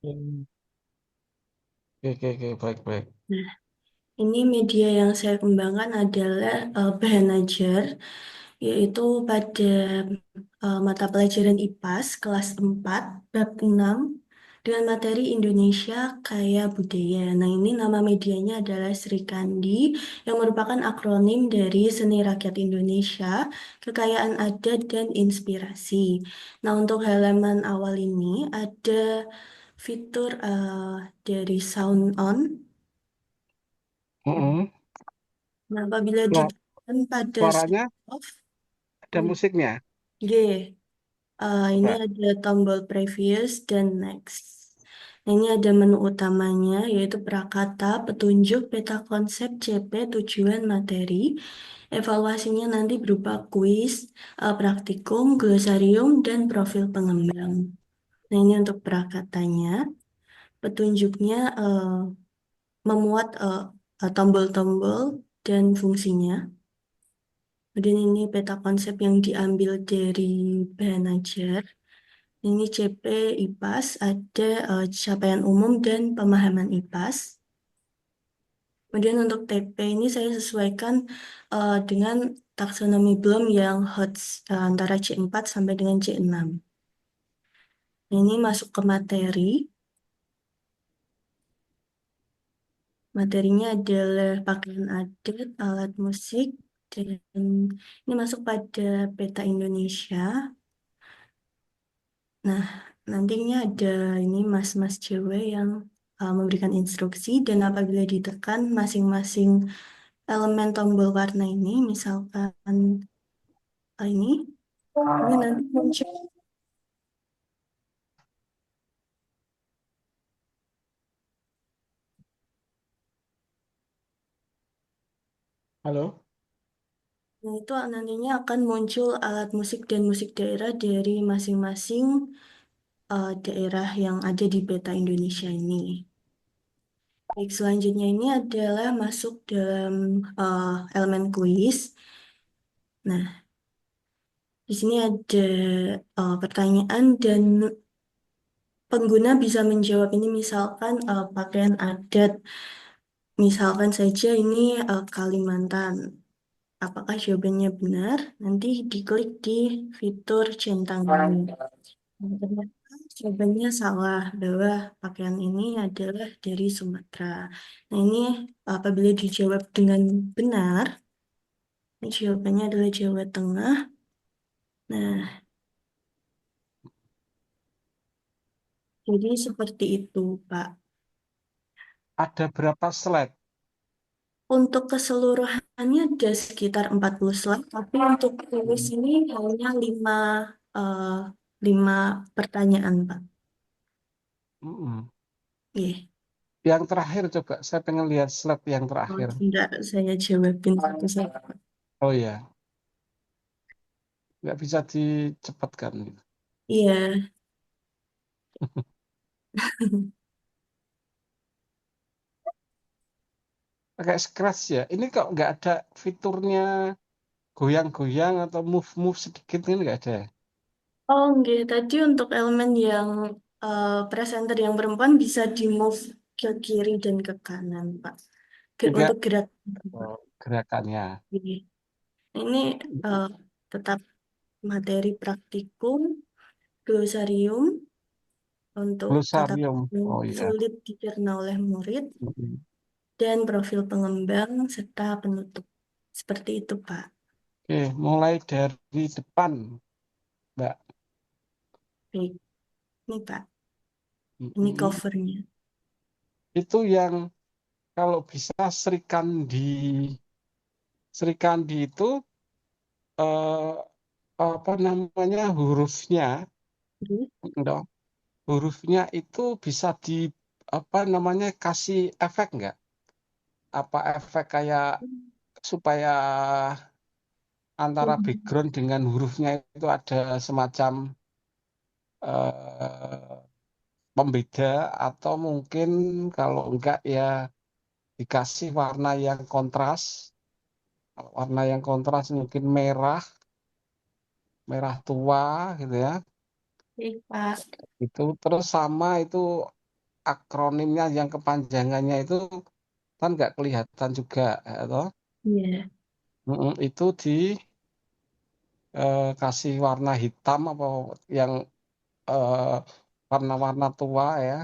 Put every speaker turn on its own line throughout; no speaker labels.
Hmm. Oke, oke, oke, baik, baik.
Nah, ini media yang saya kembangkan adalah Behanajar, yaitu pada mata pelajaran IPAS kelas 4 bab 6 dengan materi Indonesia Kaya Budaya. Nah, ini nama medianya adalah Sri Kandi yang merupakan akronim dari Seni Rakyat Indonesia, Kekayaan Adat dan Inspirasi. Nah, untuk halaman awal ini ada fitur dari Sound On.
Mm-mm.
Nah, apabila
Suara-
ditekan pada sound
Suaranya
off,
ada musiknya.
G. Ini
Coba.
ada tombol previous dan next. Nah, ini ada menu utamanya, yaitu prakata, petunjuk, peta konsep, CP, tujuan, materi. Evaluasinya nanti berupa kuis, praktikum, glosarium, dan profil pengembang. Nah, ini untuk prakatanya. Petunjuknya memuat tombol-tombol dan fungsinya. Kemudian ini peta konsep yang diambil dari bahan ajar. Ini CP IPAS, ada capaian umum dan pemahaman IPAS. Kemudian untuk TP ini saya sesuaikan dengan taksonomi Bloom yang HOTS antara C4 sampai dengan C6. Ini masuk ke materi. Materinya adalah pakaian adat, alat musik, dan ini masuk pada peta Indonesia. Nah, nantinya ada ini mas-mas cewek yang memberikan instruksi dan apabila ditekan masing-masing elemen tombol warna ini, misalkan ini nanti muncul.
Halo?
Nah, itu nantinya akan muncul alat musik dan musik daerah dari masing-masing daerah yang ada di peta Indonesia ini. Baik, selanjutnya ini adalah masuk dalam elemen kuis. Nah, di sini ada pertanyaan dan pengguna bisa menjawab ini misalkan pakaian adat, misalkan saja ini Kalimantan. Apakah jawabannya benar? Nanti diklik di fitur centang biru. Dan ternyata jawabannya salah bahwa pakaian ini adalah dari Sumatera. Nah, ini apabila dijawab dengan benar, ini jawabannya adalah Jawa Tengah. Nah, jadi seperti itu, Pak.
Ada berapa slide?
Untuk keseluruhannya ada sekitar 40 slide, tapi untuk tulis
Mm.
ini hanya eh, 5 pertanyaan, Pak.
Mm-mm.
Iya.
Yang terakhir coba, saya pengen lihat slide yang
Oh,
terakhir.
tidak, saya jawabin satu-satu, Pak.
Oh ya, nggak bisa dicepatkan gitu.
Iya.
Pakai Scratch ya. Ini kok nggak ada fiturnya goyang-goyang atau move-move sedikit ini nggak ada ya?
Oh, enggak. Tadi untuk elemen yang presenter yang perempuan bisa di-move ke kiri dan ke kanan, Pak.
Nggak
Untuk gerak, Pak.
gerakannya.
Iya. Ini eh, tetap materi praktikum, glosarium, untuk kata
Glosarium.
yang
Oh ya.
sulit dicerna oleh murid,
Mm-mm.
dan profil pengembang serta penutup. Seperti itu, Pak.
Oke, mulai dari depan, Mbak.
Baik, ini Pak. Ini
Mm-mm.
covernya.
Itu yang kalau bisa Sri Kandi itu eh, apa namanya hurufnya,
Jadi,
dong. Hurufnya itu bisa di apa namanya kasih efek nggak? Apa efek kayak supaya antara background dengan hurufnya itu ada semacam eh, pembeda atau mungkin kalau enggak ya dikasih warna yang kontras. Kalau warna yang kontras mungkin merah, merah tua gitu ya.
Baik, Pak.
Itu terus sama itu akronimnya yang kepanjangannya itu kan nggak kelihatan juga, ya toh.
Iya.
Itu kasih warna hitam apa yang eh, warna-warna tua ya.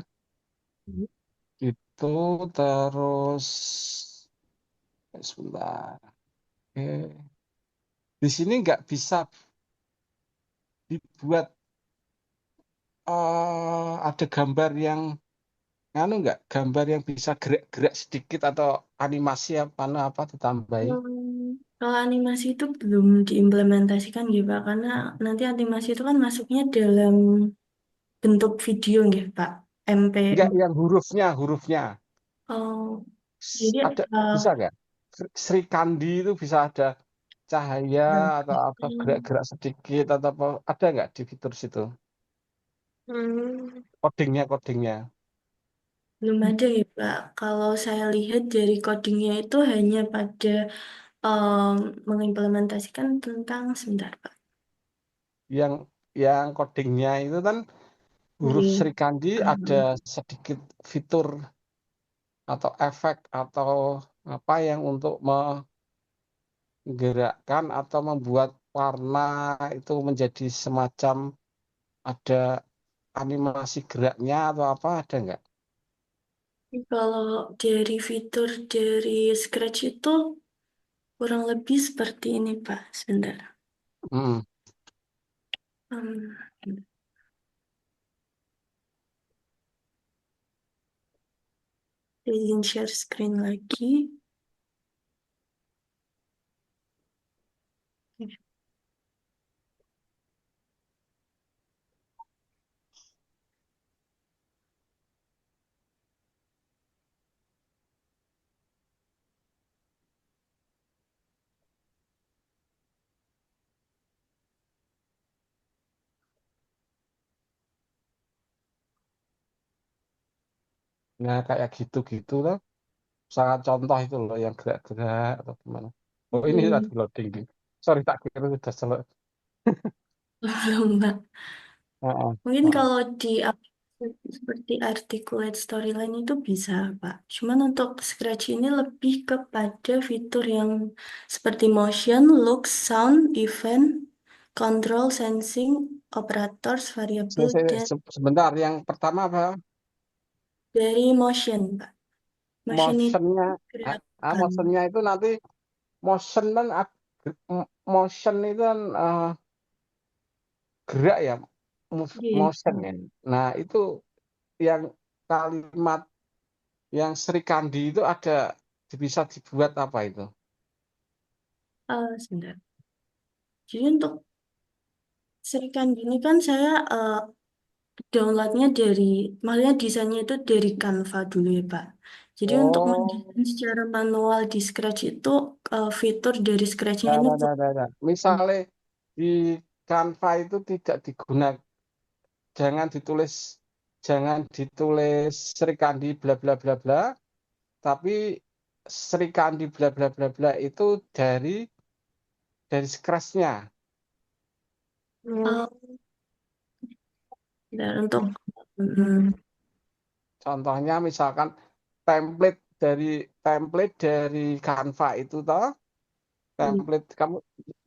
Itu terus sebentar. Oke. Di sini nggak bisa dibuat ada gambar yang anu nggak, gambar yang bisa gerak-gerak sedikit atau animasi apa ditambahin.
Kalau animasi itu belum diimplementasikan gitu Pak, karena nanti animasi itu kan masuknya dalam bentuk video gitu Pak,
Nggak,
MP4.
yang hurufnya.
Oh, jadi
Ada, bisa nggak? Sri Kandi itu bisa ada cahaya atau apa gerak-gerak sedikit atau apa, ada nggak di fitur situ?
hmm,
Codingnya.
belum ada ya Pak. Kalau saya lihat dari codingnya itu hanya pada em, mengimplementasikan tentang sebentar Pak.
Yang yang codingnya itu kan huruf
Ini
Sri Kandi ada sedikit fitur atau efek atau apa yang untuk menggerakkan atau membuat warna itu menjadi semacam ada animasi geraknya atau apa, ada nggak?
kalau dari fitur dari Scratch itu kurang lebih seperti ini Pak. Sebentar.
Hmm.
Em, saya izin share screen lagi.
Nah, kayak gitu-gitu loh. Sangat contoh itu loh yang gerak-gerak atau gimana. Oh, ini lagi
Ini
loading. Sorry, tak kira sudah selesai.
belum Pak.
Heeh,
Mungkin
heeh.
kalau di aplikasi seperti Articulate Storyline itu bisa, Pak. Cuman untuk Scratch ini lebih kepada fitur yang seperti motion, look, sound, event, control, sensing, operators, variable, dan
Sebentar, yang pertama apa?
dari motion, Pak. Motion itu
Motionnya,
gerakan.
motionnya itu nanti motion kan motion itu kan gerak ya,
Iya.
motion kan. Nah, itu yang kalimat yang Sri Kandi itu ada bisa dibuat apa itu?
Sebentar. Jadi untuk serikan gini kan saya downloadnya dari, maksudnya desainnya itu dari Canva dulu ya Pak. Jadi untuk
Oh,
mendesain secara manual di Scratch itu fitur dari Scratch-nya
dah,
ini
dah, dah, dah, dah. Misalnya di Canva itu tidak digunakan, jangan ditulis, jangan ditulis Sri Kandi bla bla bla bla, tapi Sri Kandi bla bla bla bla itu dari scratch-nya.
uh, dan untuk mm,
Contohnya misalkan template dari template dari Canva itu toh,
mm,
template kamu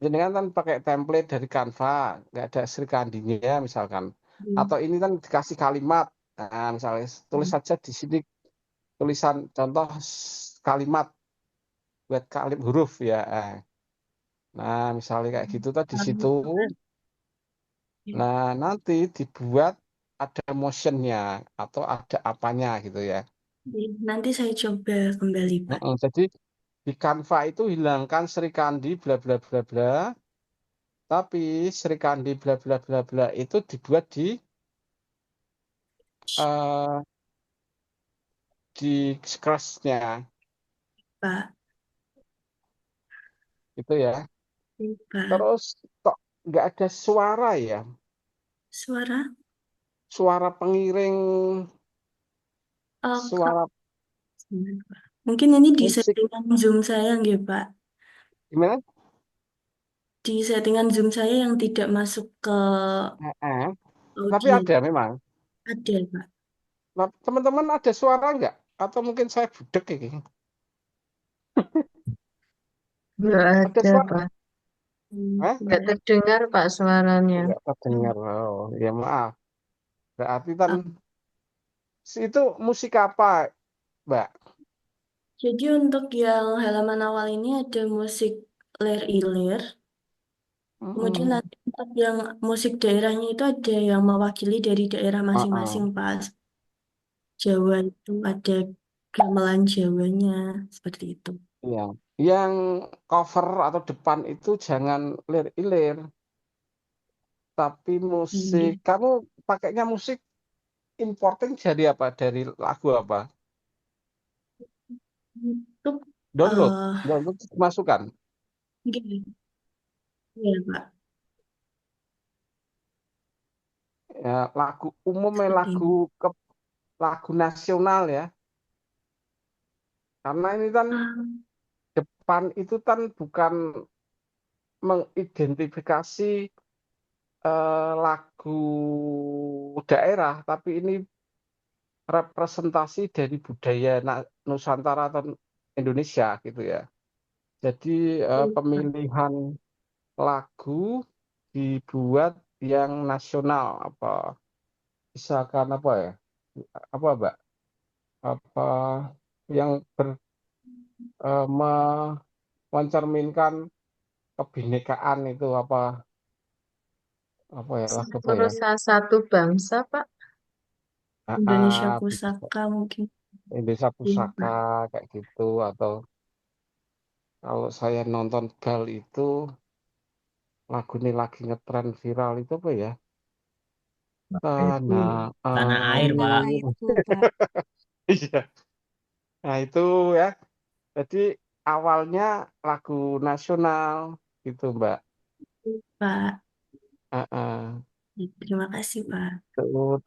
jenengan kan pakai template dari Canva, nggak ada Sri Kandinya misalkan.
mm,
Atau ini kan dikasih kalimat. Nah, misalnya tulis
mm,
saja di sini tulisan contoh kalimat buat huruf ya. Nah, misalnya kayak gitu tuh di situ.
gitu kan. Ya.
Nah, nanti dibuat ada motionnya atau ada apanya gitu ya.
Jadi, nanti saya coba kembali Pak.
Jadi di Canva itu hilangkan Sri Kandi bla bla bla bla, tapi Sri Kandi bla bla bla bla itu dibuat eh, di scratch-nya
Pak,
gitu ya.
Pak.
Terus kok nggak ada suara ya?
Suara?
Suara pengiring,
Kak,
suara
sebentar, Pak. Mungkin ini di
musik
settingan Zoom saya nggih Pak.
gimana?
Di settingan Zoom saya yang tidak masuk ke
Eh, eh. Tapi
audio.
ada memang.
Ada Pak.
Teman-teman ada suara nggak? Atau mungkin saya budek ini?
Nggak
Ada
ada,
suara?
Pak.
Hah?
Nggak terdengar, Pak, suaranya.
Nggak terdengar. Oh, ya maaf. Berarti kan
Ah,
itu musik apa, Mbak?
jadi untuk yang halaman awal ini ada musik Ler Iler. Kemudian
Mm-mm.
nanti untuk yang musik daerahnya itu ada yang mewakili dari daerah masing-masing,
Uh-uh.
Pak. Jawa itu ada gamelan Jawanya, seperti itu.
Iya. Yang cover atau depan itu jangan lir-ilir, tapi musik.
Iya.
Kamu pakainya musik importing dari apa? Dari lagu apa?
Untuk
Download,
eh
download masukkan.
gini, ya Pak,
Ya, lagu umumnya
seperti
lagu
ini.
ke lagu nasional ya. Karena ini kan
Ah,
depan itu kan bukan mengidentifikasi lagu daerah, tapi ini representasi dari budaya Nusantara atau Indonesia gitu ya. Jadi
iya, Pak.
pemilihan lagu dibuat yang nasional apa misalkan apa ya apa Mbak apa yang mencerminkan kebinekaan itu apa apa ya lagu apa ya
Nusa satu bangsa, Pak.
Indonesia
bisa
Pusaka mungkin.
Indonesia
Iya,
Pusaka
Pak.
kayak gitu atau kalau saya nonton Gal itu lagu ini lagi ngetren viral itu apa ya
Itu.
tanah
Tanah air,
Tanah
Pak.
air
airku, Pak.
iya nah itu ya jadi awalnya lagu nasional gitu Mbak.
Pak.
Heeh.
Ya, terima kasih, Pak.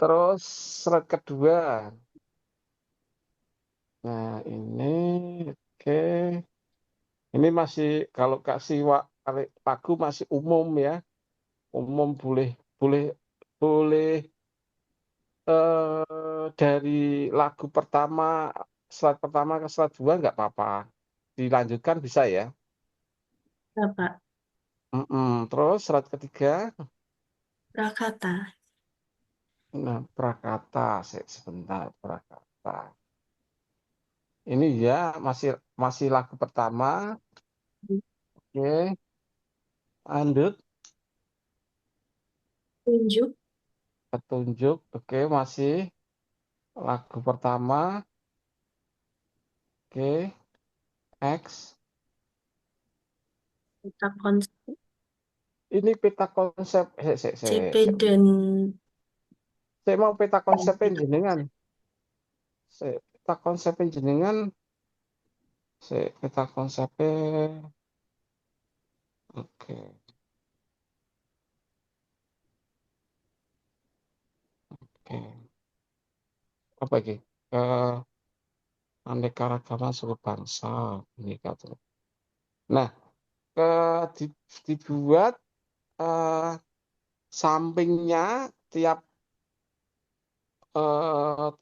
Terus slide kedua nah ini oke ini masih kalau kasih lagu masih umum ya umum boleh boleh boleh dari lagu pertama slide pertama ke slide dua nggak apa-apa dilanjutkan bisa ya.
Ya, Pak.
Mm-mm. Terus slide ketiga
Prakata.
nah prakata sebentar prakata ini ya masih masih lagu pertama oke lanjut
Tunjuk.
petunjuk oke masih lagu pertama oke X
Peta konsep
ini peta konsep
CP dan
saya mau peta konsep jenengan peta konsep jenengan peta konsepnya oke oke apa lagi eh aneka ragaman suku bangsa ini kata nah dibuat eh, sampingnya tiap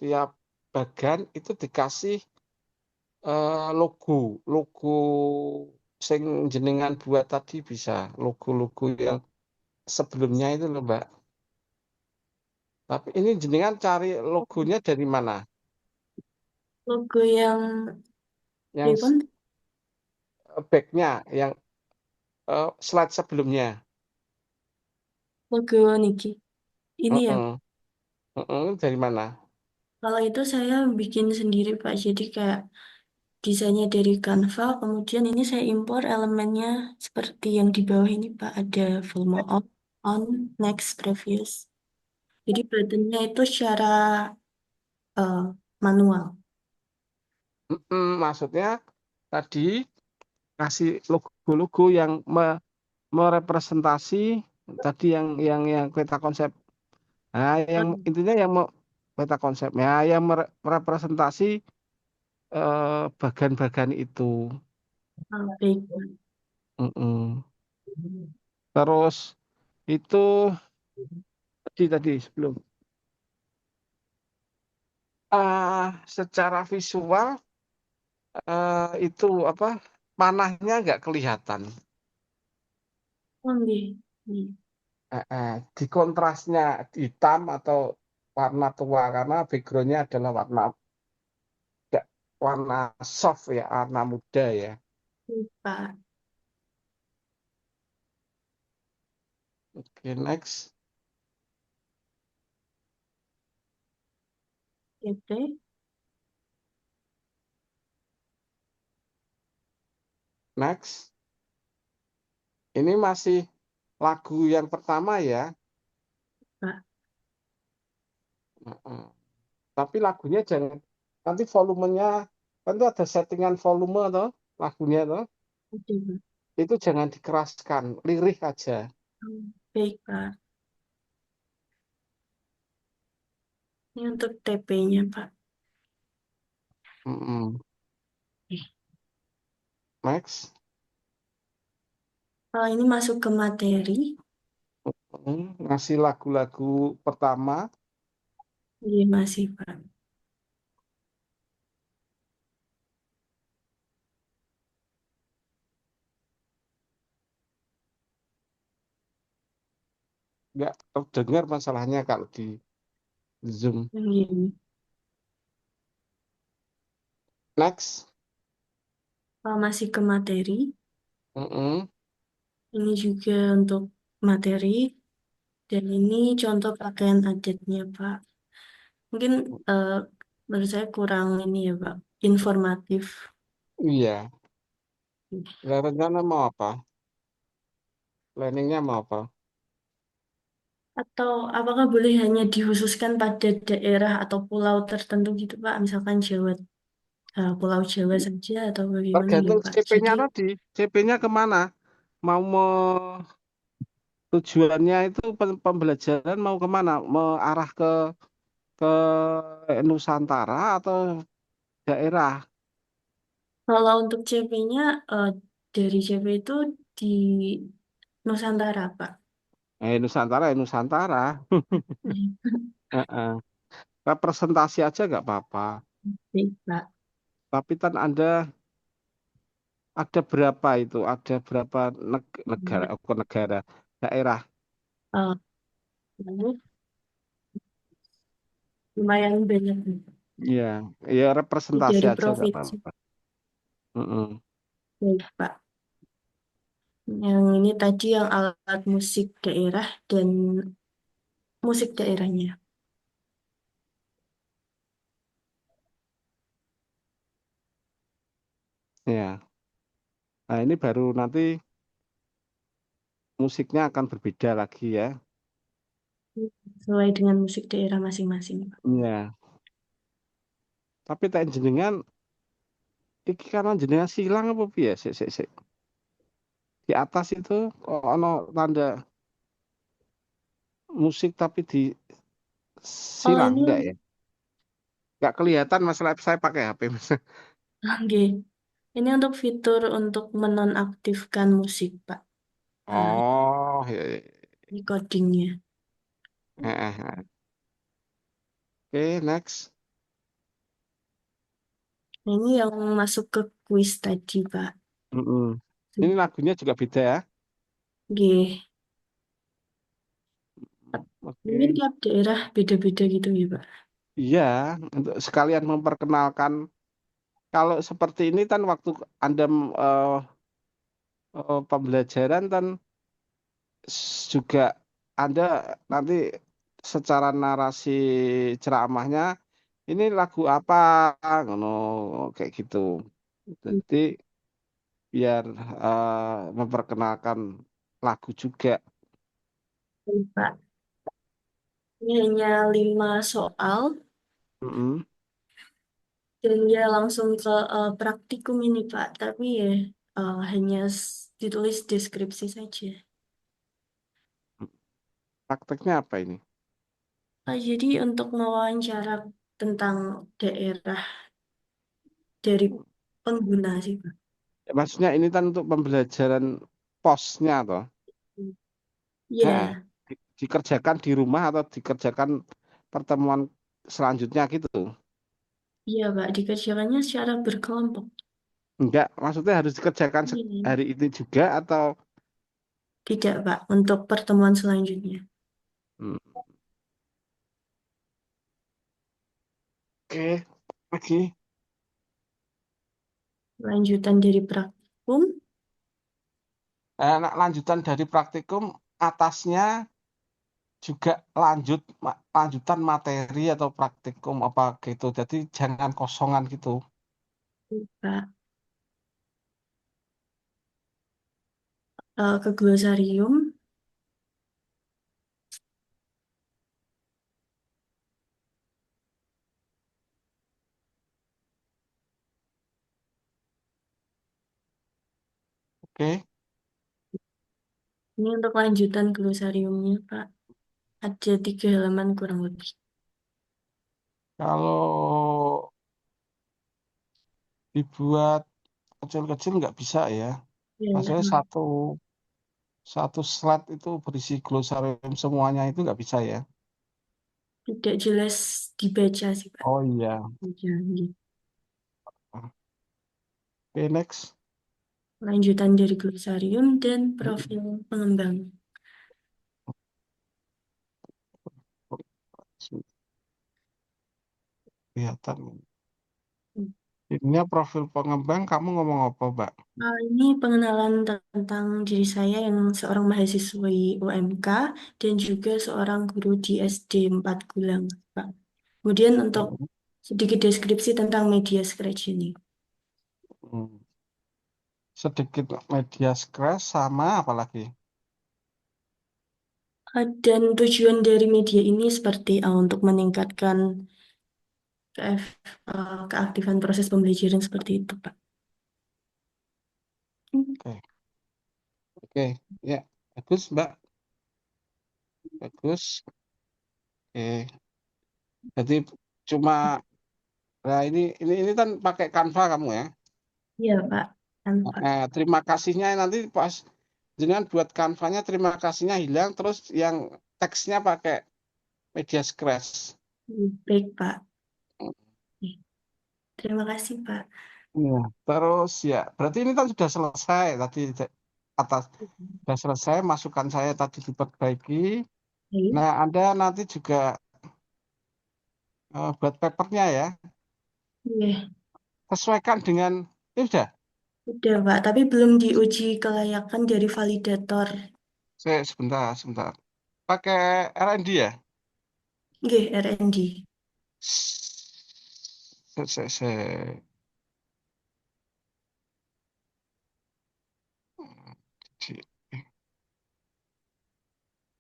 tiap bagan itu dikasih logo logo sing jenengan buat tadi bisa logo-logo yang sebelumnya itu loh Mbak tapi ini jenengan cari logonya dari mana
logo yang
yang
pripun,
backnya yang slide sebelumnya
logo niki. Ini ya,
Heeh, heeh, dari mana
kalau itu saya bikin sendiri, Pak. Jadi kayak desainnya dari Canva, kemudian ini saya impor elemennya seperti yang di bawah ini, Pak. Ada volume up, on, next, previous. Jadi buttonnya itu secara manual.
Maksudnya tadi kasih logo-logo yang merepresentasi tadi yang peta konsep. Nah, yang
Oh,
intinya yang peta konsepnya yang merepresentasi bagan-bagan itu.
baik.
Mm-mm. Terus itu tadi sebelum Secara visual itu apa panahnya nggak kelihatan.
Oh, nggih. Nggih.
Di kontrasnya hitam atau warna tua karena backgroundnya adalah nggak warna soft ya, warna muda ya.
Pak.
Oke, next.
Oke.
Next. Ini masih lagu yang pertama ya.
Pak.
Heeh. Tapi lagunya jangan nanti volumenya kan itu ada settingan volume toh lagunya toh.
Oke, Pak.
Itu jangan dikeraskan, lirih aja.
Baik, Pak. Ini untuk TP-nya, Pak.
Mm-mm. Next.
Ini masuk ke materi.
Ngasih lagu-lagu pertama.
Iya, masih, Pak.
Nggak terdengar masalahnya kalau di Zoom.
Iya.
Next.
Masih ke materi.
Mm-mm.
Ini juga untuk materi. Dan ini contoh pakaian adatnya, Pak. Mungkin eh, menurut saya kurang ini ya, Pak. Informatif.
Iya. Lah, rencana mau apa? Planningnya mau apa?
Atau apakah boleh hanya dikhususkan pada daerah atau pulau tertentu gitu, Pak? Misalkan Jawa, Pulau Jawa saja atau bagaimana gitu,
Tergantung
Pak? Jadi,
CP-nya tadi. CP-nya kemana? Mau tujuannya itu pembelajaran mau kemana? Mengarah ke Nusantara atau daerah?
kalau untuk CP-nya dari CP itu di Nusantara, Pak.
Nusantara ya Nusantara. Heeh. Representasi aja nggak apa-apa.
Baik, Pak.
Tapi kan ada berapa itu? Ada berapa negara? Oh, negara, daerah.
Eh, lalu lumayan banyak
Iya, ya representasi
dari
aja nggak
provinsi.
apa-apa. Mm-mm.
Baik, Pak. Yang ini tadi yang alat musik daerah dan musik daerahnya.
Ya, nah ini baru nanti musiknya akan berbeda lagi ya.
Sesuai dengan musik daerah masing-masing, Pak.
Iya, tapi tak jenengan, iki karena jenengan silang apa piye? Sik, sik, sik. Di atas itu ono tanda musik tapi di
Oh,
silang enggak
ini,
ya? Enggak kelihatan masalah saya pakai HP Mas.
oke. Ini untuk fitur untuk menonaktifkan musik, Pak. Ah,
Oh, iya, iya.
recordingnya.
Eh, eh, eh. Oke, next.
Nah, ini yang masuk ke kuis tadi, Pak.
Mm-mm. Ini lagunya juga beda ya.
Oke. Mungkin
Oke.
tiap daerah beda-beda gitu ya, Pak.
Iya, untuk sekalian memperkenalkan. Kalau seperti ini kan waktu Anda pembelajaran kan juga Anda nanti secara narasi ceramahnya ini lagu apa ngono kayak gitu. Jadi biar memperkenalkan lagu juga.
Oke, Pak. Ini hanya 5 soal.
Mm-mm.
Dan dia langsung ke praktikum ini, Pak. Tapi ya hanya ditulis deskripsi saja.
Prakteknya apa ini?
Jadi untuk mewawancara tentang daerah dari pengguna sih, Pak.
Maksudnya ini kan untuk pembelajaran posnya toh. Heeh.
Ya,
Dikerjakan di rumah atau dikerjakan pertemuan selanjutnya gitu.
Iya, Pak, dikerjakannya secara berkelompok.
Enggak, maksudnya harus dikerjakan
Iya.
hari ini juga atau
Tidak, Pak, untuk pertemuan selanjutnya.
Hmm, oke, lagi.
Lanjutan dari praktikum.
Nah, lanjutan dari praktikum atasnya juga lanjutan materi atau praktikum apa gitu. Jadi jangan kosongan gitu.
Pak, ke glosarium.
Oke.
Ini untuk lanjutan glosariumnya, Pak. Ada 3 halaman kurang lebih.
Kalau dibuat kecil-kecil nggak bisa ya.
Ya,
Maksudnya satu slide itu berisi glosarium semuanya itu nggak bisa ya.
tidak jelas dibaca sih, Pak.
Oh iya.
Ya, gitu.
Oke, next.
Lanjutan dari glosarium dan profil pengembang.
Kelihatan. Ini profil pengembang, kamu ngomong apa, Mbak?
Ini pengenalan tentang diri saya yang seorang mahasiswi UMK dan juga seorang guru di SD 4 Gulang, Pak. Kemudian untuk sedikit deskripsi tentang media Scratch ini.
Hmm. Sedikit media scratch sama apa lagi?
Dan tujuan dari media ini seperti untuk meningkatkan keaktifan proses pembelajaran seperti itu, Pak.
Oke, oke, ya, bagus, Mbak, bagus. Oke, jadi cuma, nah ini kan pakai Canva kamu ya.
Iya, Pak. Kan, Pak.
Nah, terima kasihnya nanti pas dengan buat Canva-nya terima kasihnya hilang, terus yang teksnya pakai media scratch.
Baik, Pak. Terima kasih, Pak.
Ya, terus ya, berarti ini kan sudah selesai tadi atas sudah selesai masukan saya tadi diperbaiki.
Baik.
Nah, Anda nanti juga buat papernya ya,
Iya,
sesuaikan dengan ini sudah.
udah, Pak. Tapi belum diuji kelayakan dari validator.
Saya sebentar, sebentar. Pakai R&D ya?
Nggih, R&D.
Saya,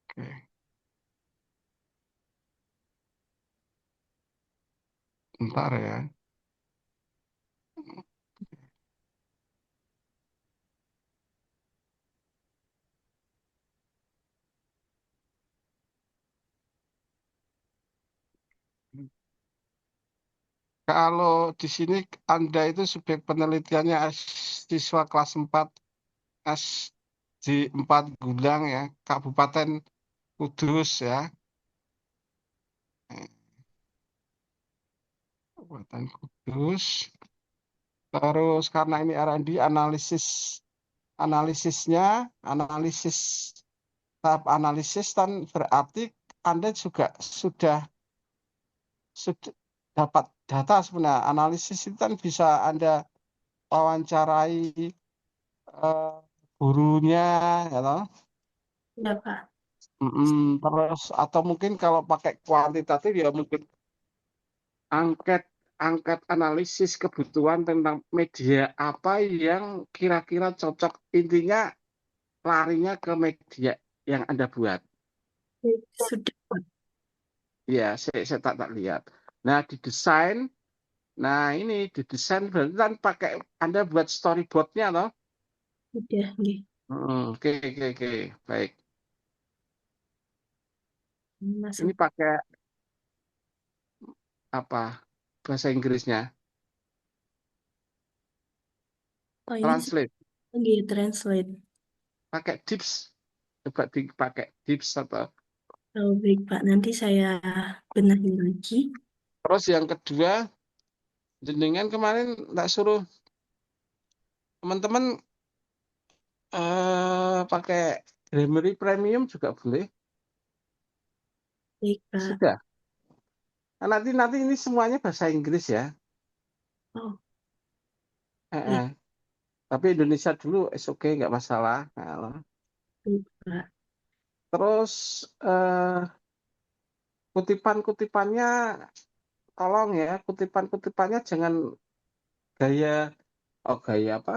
oke, bentar ya. Kalau di sini Anda itu subjek penelitiannya siswa kelas 4 SD 4 Gulang ya, Kabupaten Kudus ya. Kabupaten Kudus. Terus karena ini R&D analisisnya, analisis tahap analisis kan berarti Anda juga sudah dapat data sebenarnya. Analisis itu kan bisa Anda wawancarai eh, gurunya, ya toh.
Ya, Pak.
Terus atau mungkin kalau pakai kuantitatif ya mungkin angket angkat analisis kebutuhan tentang media apa yang kira-kira cocok. Intinya larinya ke media yang Anda buat.
Baik, sudah, Pak.
Ya, saya tak lihat. Nah, didesain. Nah, ini didesain berarti kan pakai Anda buat storyboardnya toh.
Sudah, nggih.
Oke, oke, oke. Baik. Ini
Masuk.
pakai apa bahasa Inggrisnya?
Oh, ini
Translate.
nggih, translate.
Pakai tips. Coba dipakai tips atau.
Oh, baik, Pak. Nanti saya benahi lagi.
Terus yang kedua, Jenengan kemarin tak suruh teman-teman pakai Grammarly Premium juga boleh.
Baik, Pak.
Sudah. Nah, nanti ini semuanya bahasa Inggris ya.
Oh,
Eh,
baik,
eh. Tapi Indonesia dulu oke nggak masalah. Nah,
baik, Pak.
terus kutipan-kutipannya tolong ya, kutipan-kutipannya jangan gaya gaya apa?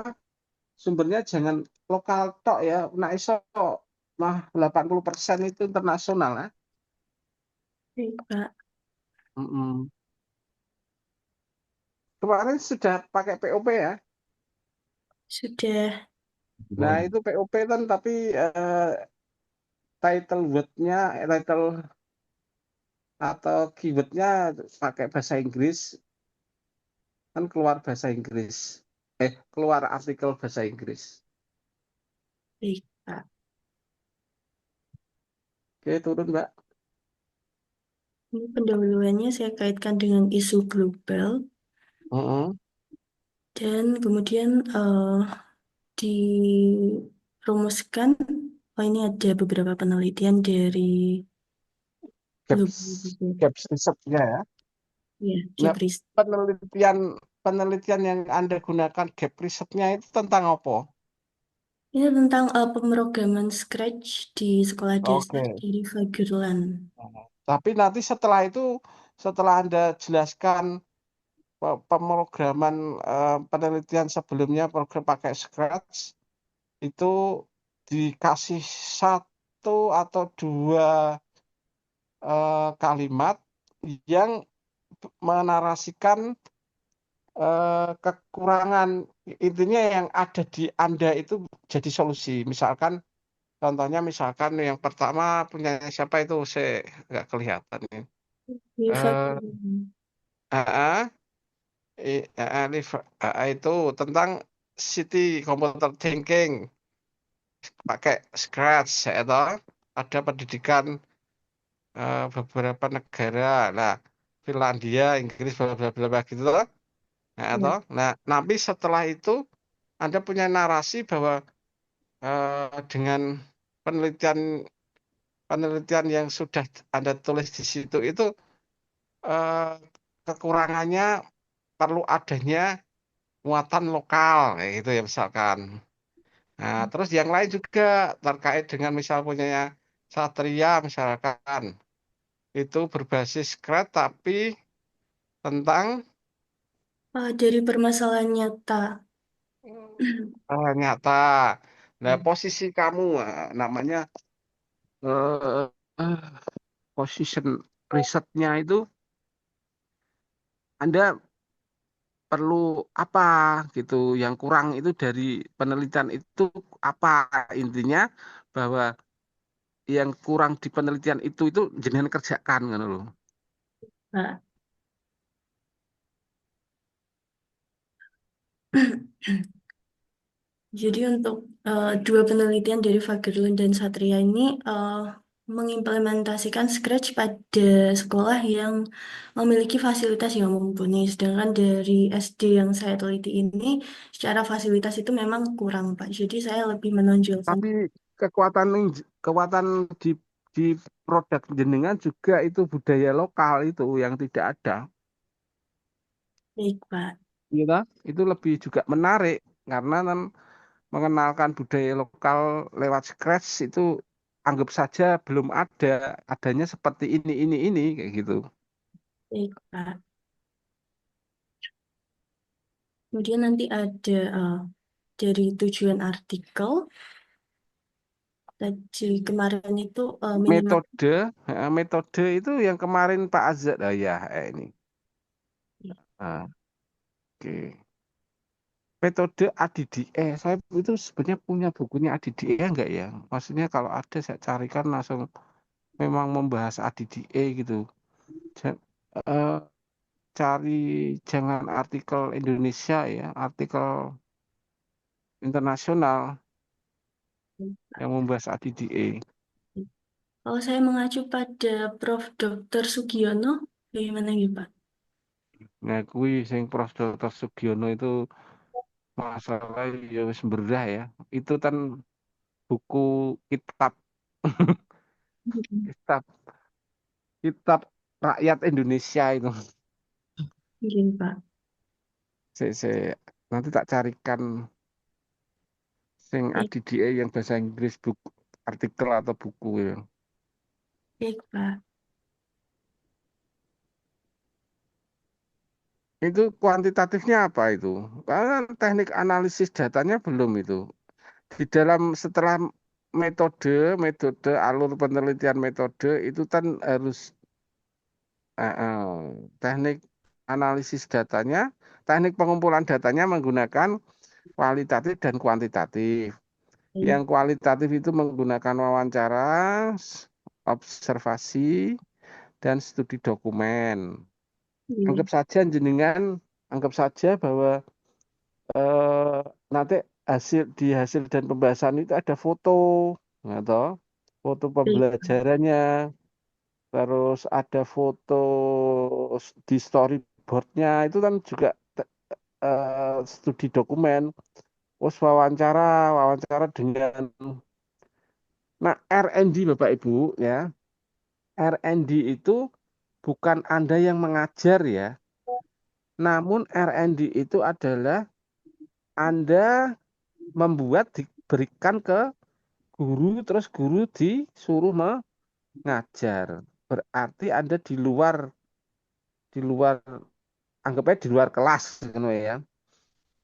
Sumbernya jangan lokal tok ya. Nah, iso mah 80% itu internasional ya.
Baik, Pak.
Mm-mm. Kemarin sudah pakai POP ya.
Sudah.
Nah, itu POP kan tapi title word-nya, title atau keyword-nya pakai bahasa Inggris, kan keluar bahasa Inggris. Keluar artikel bahasa Inggris.
Baik, Pak.
Oke, turun, Mbak.
Ini pendahuluannya saya kaitkan dengan isu global
Mm-mm.
dan kemudian dirumuskan. Oh, ini ada beberapa penelitian dari
Gaps,
Global juga.
gaps riset-nya ya.
Ya,
Nah,
Jepris.
penelitian penelitian yang Anda gunakan gap riset-nya itu tentang apa?
Ini tentang pemrograman Scratch di sekolah dasar
Oke.
dari Fagerland.
Tapi nanti setelah itu, setelah Anda jelaskan pemrograman penelitian sebelumnya program pakai Scratch, itu dikasih satu atau dua kalimat yang menarasikan kekurangan, intinya yang ada di Anda itu jadi solusi. Misalkan, contohnya misalkan yang pertama punya siapa itu saya nggak kelihatan ini.
Di
Eh,
Fagerland.
AA, itu tentang City Computer Thinking pakai Scratch, atau ada pendidikan beberapa negara, nah Finlandia, Inggris, bla bla bla bla gitu loh. Nah,
Ya.
atau nah nanti setelah itu Anda punya narasi bahwa dengan penelitian penelitian yang sudah Anda tulis di situ itu eh, kekurangannya perlu adanya muatan lokal kayak gitu ya misalkan. Nah, terus yang lain juga terkait dengan misal punyanya Satria misalkan itu berbasis Scratch tapi tentang
Dari permasalahan nyata.
nyata. Nah, posisi kamu namanya eh, eh, position risetnya itu Anda perlu apa gitu, yang kurang itu dari penelitian itu apa, intinya bahwa yang kurang di penelitian itu jenengan kerjakan kan loh.
Nah, jadi untuk dua penelitian dari Fagerlund dan Satria ini mengimplementasikan Scratch pada sekolah yang memiliki fasilitas yang mumpuni. Sedangkan dari SD yang saya teliti ini, secara fasilitas itu memang kurang, Pak. Jadi saya lebih menonjolkan
Tapi kekuatan di produk jenengan juga itu budaya lokal itu yang tidak ada,
baik, Pak.
gitu. Itu lebih juga menarik karena kan mengenalkan budaya lokal lewat Scratch itu anggap saja belum ada, adanya seperti ini kayak gitu.
Baik, Pak. Kemudian nanti ada dari tujuan artikel. Tadi kemarin itu minimal.
Metode itu yang kemarin Pak Azad ya, ini. Ah, oke. Metode ADDE, saya itu sebenarnya punya bukunya ADDE enggak ya? Maksudnya kalau ada saya carikan langsung, memang membahas ADDE gitu. Ja- eh, Cari jangan artikel Indonesia ya, artikel internasional yang membahas ADDE.
Kalau saya mengacu pada Prof. Dr. Sugiono, bagaimana ya, Pak?
ngakui sing Prof. Dr. Sugiono itu masalah ya wis berdah ya. Itu kan buku kitab kitab kitab rakyat Indonesia itu.
Mungkin, Pak.
Saya nanti tak carikan sing
Baik,
ADDA yang bahasa Inggris buku artikel atau buku ya.
baik, Pak.
Itu kuantitatifnya apa itu? Kan teknik analisis datanya belum itu. Di dalam setelah metode alur penelitian metode itu kan harus teknik analisis datanya, teknik pengumpulan datanya menggunakan kualitatif dan kuantitatif.
Baik.
Yang kualitatif itu menggunakan wawancara, observasi, dan studi dokumen.
Iya,
Anggap saja jenengan, anggap saja bahwa eh, nanti hasil dan pembahasan itu ada foto, atau foto
baik, Pak.
pembelajarannya, terus ada foto di storyboardnya, itu kan juga studi dokumen. Terus wawancara dengan, nah R&D Bapak Ibu ya, R&D itu bukan Anda yang mengajar ya, namun R&D itu adalah Anda membuat diberikan ke guru, terus guru disuruh mengajar. Berarti Anda di luar anggapnya di luar kelas gitu ya.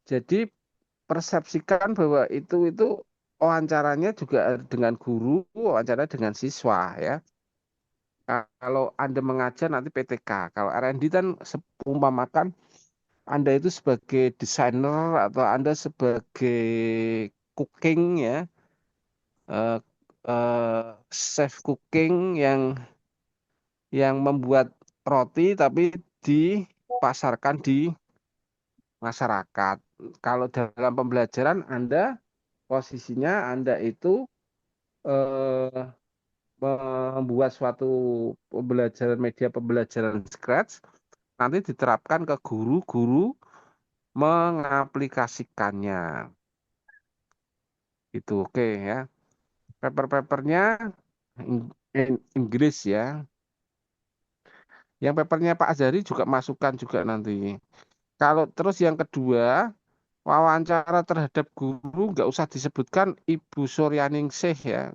Jadi persepsikan bahwa itu wawancaranya juga dengan guru, wawancara dengan siswa ya. Kalau Anda mengajar nanti PTK. Kalau R&D kan seumpamakan Anda itu sebagai desainer atau Anda sebagai cooking ya, eh, chef cooking yang membuat roti tapi dipasarkan di masyarakat. Kalau dalam pembelajaran Anda posisinya Anda itu eh, membuat suatu pembelajaran media pembelajaran scratch nanti diterapkan ke guru-guru mengaplikasikannya. Itu oke ya. Paper-papernya Inggris ya. Yang papernya Pak Azhari juga masukkan juga nanti. Kalau terus yang kedua, wawancara terhadap guru nggak usah disebutkan Ibu Suryaningsih ya.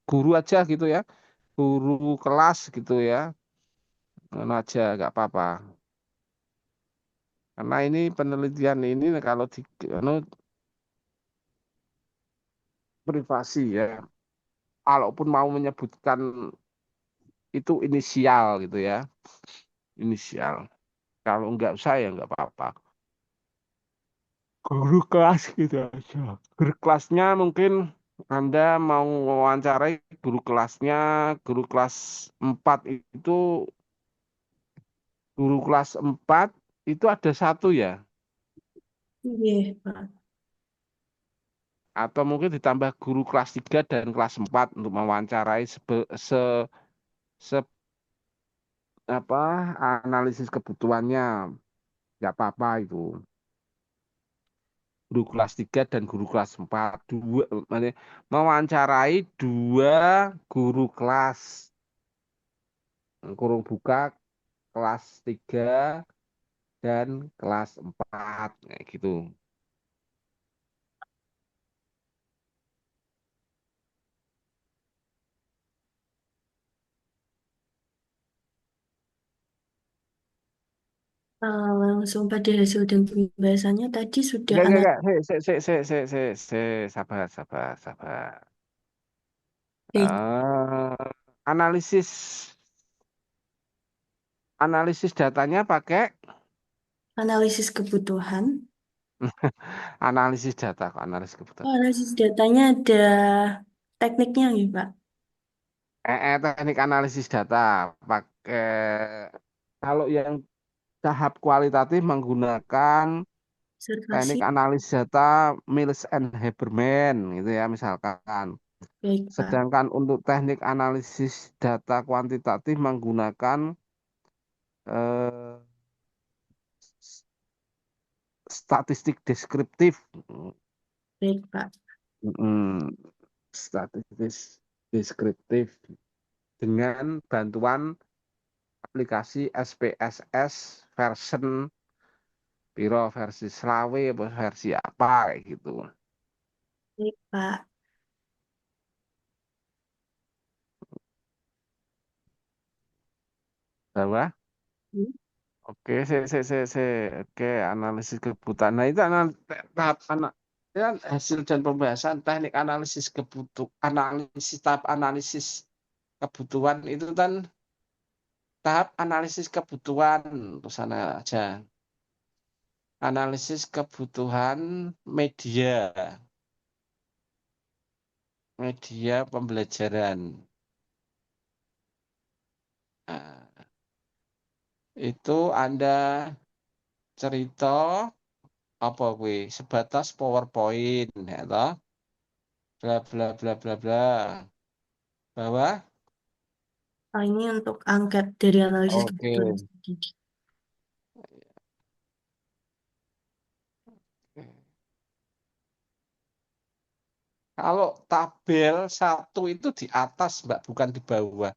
Guru aja gitu ya. Guru kelas gitu ya. Ngono aja nggak apa-apa. Karena ini penelitian ini kalau di anu, privasi ya. Kalaupun mau menyebutkan itu inisial gitu ya. Inisial. Kalau nggak usah ya nggak apa-apa. Guru kelas gitu aja. Guru kelasnya mungkin Anda mau wawancarai guru kelas 4 itu, guru kelas 4 itu ada satu ya.
Iya, Pak.
Atau mungkin ditambah guru kelas 3 dan kelas 4 untuk mewawancarai se- apa analisis kebutuhannya. Nggak apa-apa itu. Guru kelas 3 dan guru kelas 4 dua, maksudnya mewawancarai dua guru kelas, kurung buka, kelas 3 dan kelas 4 kayak gitu.
Langsung pada hasil dan pembahasannya tadi sudah anak
Enggak. Sabar, sabar, sabar.
baik,
Eh, analisis analisis datanya pakai
analisis kebutuhan.
analisis data kok analisis kebutuhan.
Oh, analisis datanya ada tekniknya nih, Pak.
Teknik analisis data pakai, kalau yang tahap kualitatif menggunakan teknik
Observasi.
analisis data Mills and Haberman gitu ya misalkan.
Baik, Pak.
Sedangkan untuk teknik analisis data kuantitatif menggunakan eh, statistik deskriptif.
Baik, Pak.
Mm, Statistik deskriptif dengan bantuan aplikasi SPSS version piro versi selawe apa versi apa kayak gitu.
Baik, Pak.
Bahwa
Hmm.
oke, oke, analisis kebutuhan. Nah, itu tahap anak ya, hasil dan pembahasan teknik analisis tahap analisis kebutuhan itu kan tahap analisis kebutuhan untuk sana aja. Analisis kebutuhan media, media pembelajaran. Nah, itu Anda cerita apa gue sebatas PowerPoint ya toh? Bla bla bla bla bla. Bahwa
Ini untuk angket dari analisis
oke.
kebutuhan tadi. Kalau tabel satu itu di atas, Mbak, bukan di bawah.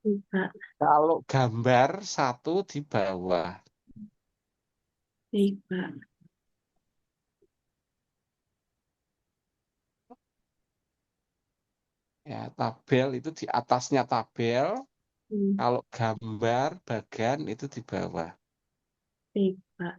Baik, Pak.
Kalau gambar satu di bawah.
Baik, Pak.
Ya, tabel itu di atasnya tabel.
Hmm.
Kalau gambar bagian itu di bawah.
Baik, Pak.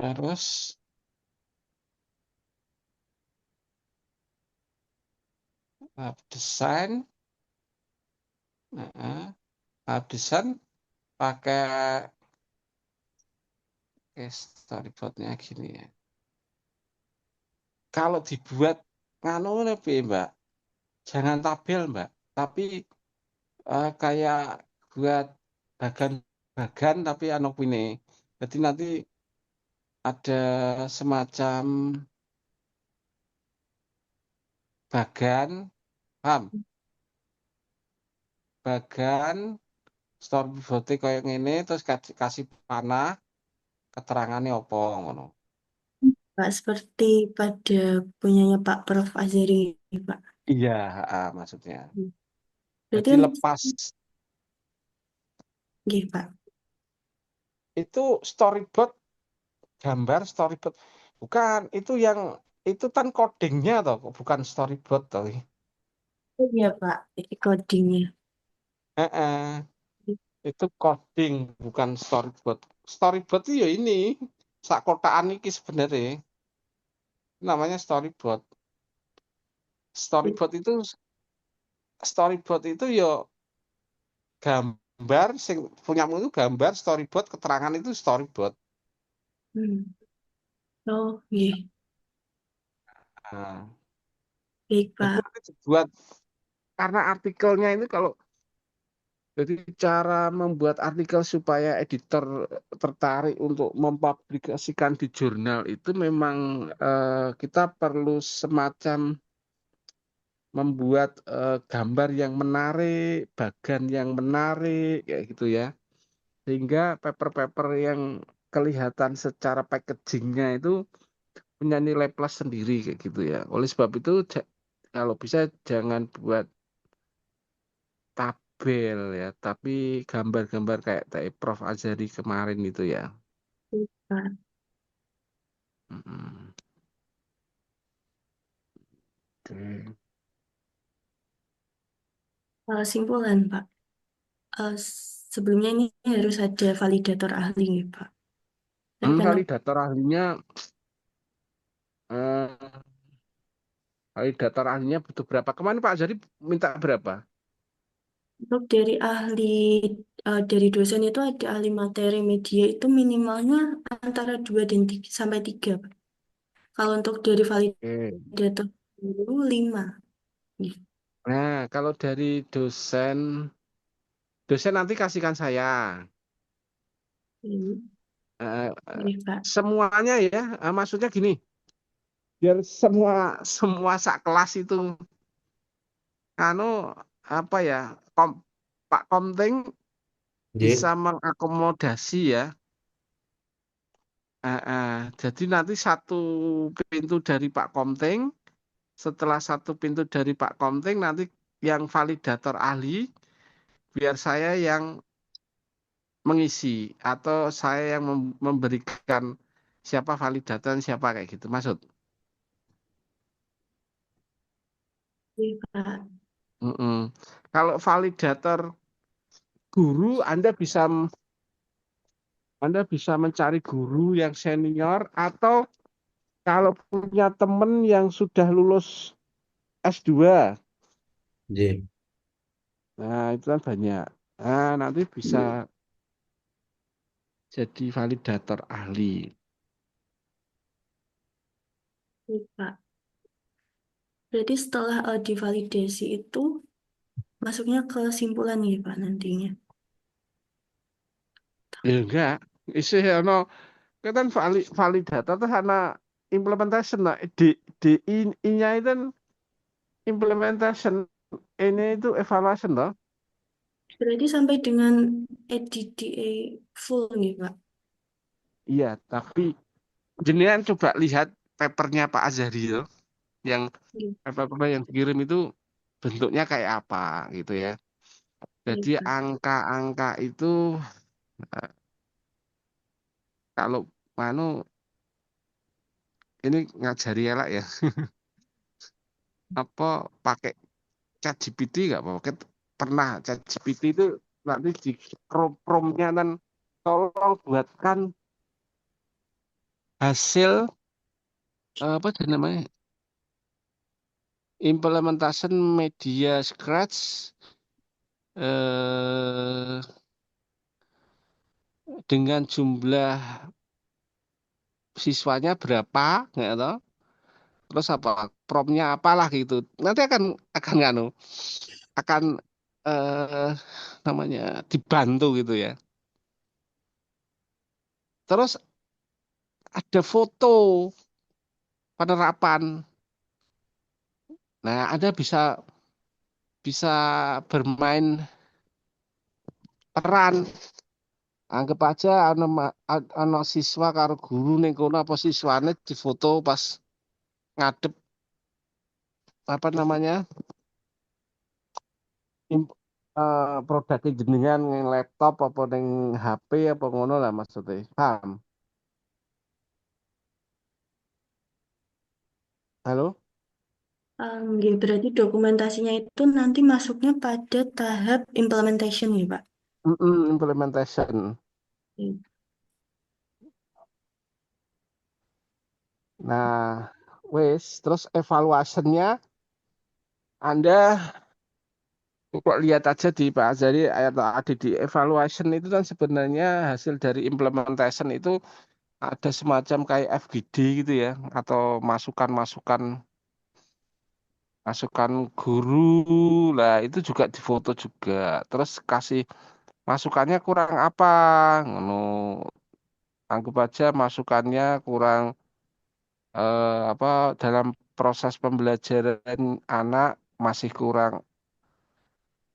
Terus desain, desain pakai storyboardnya gini ya. Kalau dibuat nganu lebih, Mbak, jangan tabel, Mbak, tapi kayak buat bagan-bagan tapi anak ini. Jadi nanti ada semacam bagan, paham? Bagan storyboard kayak gini terus kasih panah keterangannya apa ngono.
Pak, seperti pada punyanya Pak Prof. Azari, Pak.
Iya, maksudnya.
Hmm. Berarti
Jadi
kan,
lepas
gih, Pak.
itu storyboard, gambar storyboard. Bukan, itu kan codingnya toh, bukan storyboard toh.
Oh iya, Pak. Ini codingnya.
Itu coding bukan storyboard. Storyboard itu ya ini sak kotaan iki sebenarnya namanya storyboard. Storyboard itu storyboard itu ya gambar sing punyamu itu gambar storyboard keterangan itu storyboard.
Hmm. Oh, iya.
Nah,
Baik,
jadi
Pak.
nanti dibuat karena artikelnya ini kalau jadi cara membuat artikel supaya editor tertarik untuk mempublikasikan di jurnal itu memang kita perlu semacam membuat gambar yang menarik, bagan yang menarik, kayak gitu ya. Sehingga paper-paper yang kelihatan secara packagingnya itu punya nilai plus sendiri kayak gitu ya. Oleh sebab itu kalau bisa jangan buat tabel ya, tapi gambar-gambar kayak Prof. Azari kemarin itu ya.
Baik, Pak.
Mm-mm. Oke.
Simpulan, Pak. Eh, Sebelumnya ini harus ada validator ahli, nih, Pak. Dan karena
Validator ahlinya eh, validator ahlinya butuh berapa? Kemarin Pak Azari minta berapa?
untuk dari dosen itu ada ahli materi media itu minimalnya antara 2 dan 3, sampai 3, Pak. Kalau untuk dari
Oke.
validator dulu 5. Nih.
Nah, kalau dari dosen nanti kasihkan saya.
Hmm.
Eh,
Iya, Pak.
semuanya ya, maksudnya gini, biar semua semua sak kelas itu anu apa ya, Pak Komting bisa
J.
mengakomodasi ya. Jadi nanti satu pintu dari Pak Komting, setelah satu pintu dari Pak Komting nanti yang validator ahli, biar saya yang mengisi atau saya yang memberikan siapa validator siapa kayak gitu maksud.
Iya, Pak.
Mm-mm. Kalau validator guru, Anda bisa mencari guru yang senior atau kalau punya teman yang sudah lulus S2.
J.
Nah, itu kan banyak. Nah, nanti bisa jadi validator ahli.
Iya, Pak. Berarti setelah divalidasi itu masuknya ke kesimpulan ya, Pak, nantinya.
Ya enggak, isi ono kan validator itu karena implementation nah, I-nya itu kan implementation, ini itu evaluation toh.
Berarti sampai dengan EDDA full nih, Pak.
Iya, tapi jenengan coba lihat papernya Pak Azhari ya, yang
Iya,
paper yang dikirim itu bentuknya kayak apa gitu ya.
iya,
Jadi
Pak.
angka-angka itu eh, kalau manu ini ngajari ya lah ya, apa pakai ChatGPT nggak apa? Pernah ChatGPT itu nanti di promnya dan tolong buatkan hasil apa sih namanya implementation media scratch eh, dengan jumlah siswanya berapa nggak tahu terus apa promnya apalah gitu nanti akan nganu akan eh, namanya dibantu gitu ya terus ada foto penerapan nah Anda bisa bisa bermain peran anggap aja ana siswa karo guru ning kono apa siswane difoto pas ngadep apa namanya produk jenengan ning laptop apa ning HP apa ngono lah maksudnya paham halo
Nggih, berarti dokumentasinya itu nanti masuknya pada tahap implementation ya, Pak.
Implementation
Iya.
nah wes terus evaluasinya Anda kok lihat aja di Pak Azari atau ada di evaluation itu kan sebenarnya hasil dari implementation itu ada semacam kayak FGD gitu ya atau masukan-masukan masukan guru lah itu juga difoto juga terus kasih masukannya kurang apa ngono anggap aja masukannya kurang apa dalam proses pembelajaran anak masih kurang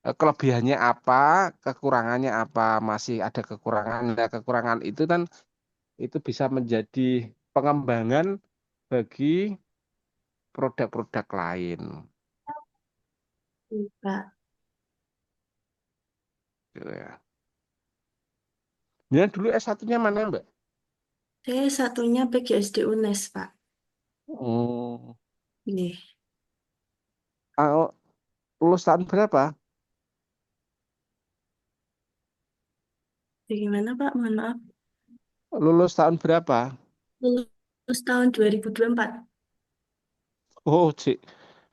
kelebihannya apa kekurangannya apa masih ada kekurangan nah kekurangan itu kan itu bisa menjadi pengembangan bagi produk-produk lain
Iya, Pak.
gitu ya. Ya dulu S1-nya mana, Mbak?
Saya satunya PGSD UNES, Pak.
Oh,
Iya.
ah, lulus tahun berapa?
Bagaimana, Pak? Mohon maaf.
Lulus tahun berapa?
Lulus tahun 2024.
Oh, cik,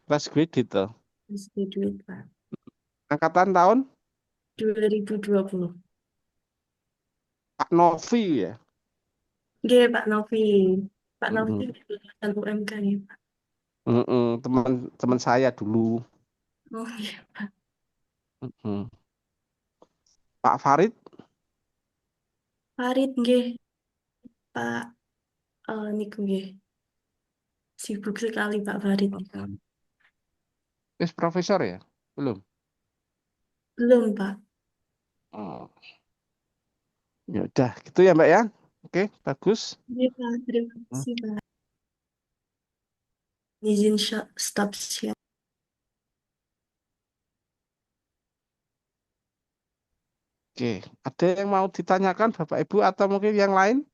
fresh graduate tuh.
Mas graduate, Pak.
Angkatan tahun
2020.
Pak Novi ya.
Oke, Pak Novi. Pak Novi
Mm-mm.
lulusan UMK nih, Pak.
Mm-mm. Teman saya dulu.
Oh iya.
Mm-mm. Pak Farid
Farid nggih, Pak niku nggih. Sibuk sekali Pak Farid.
Wis profesor ya? Belum?
Belum, Pak.
Oh, ya udah gitu ya Mbak ya. Oke, bagus.
Iya, Pak. Terima
Hmm.
kasih, Pak. Izin stop share.
Oke, ada yang mau ditanyakan Bapak Ibu atau mungkin yang lain?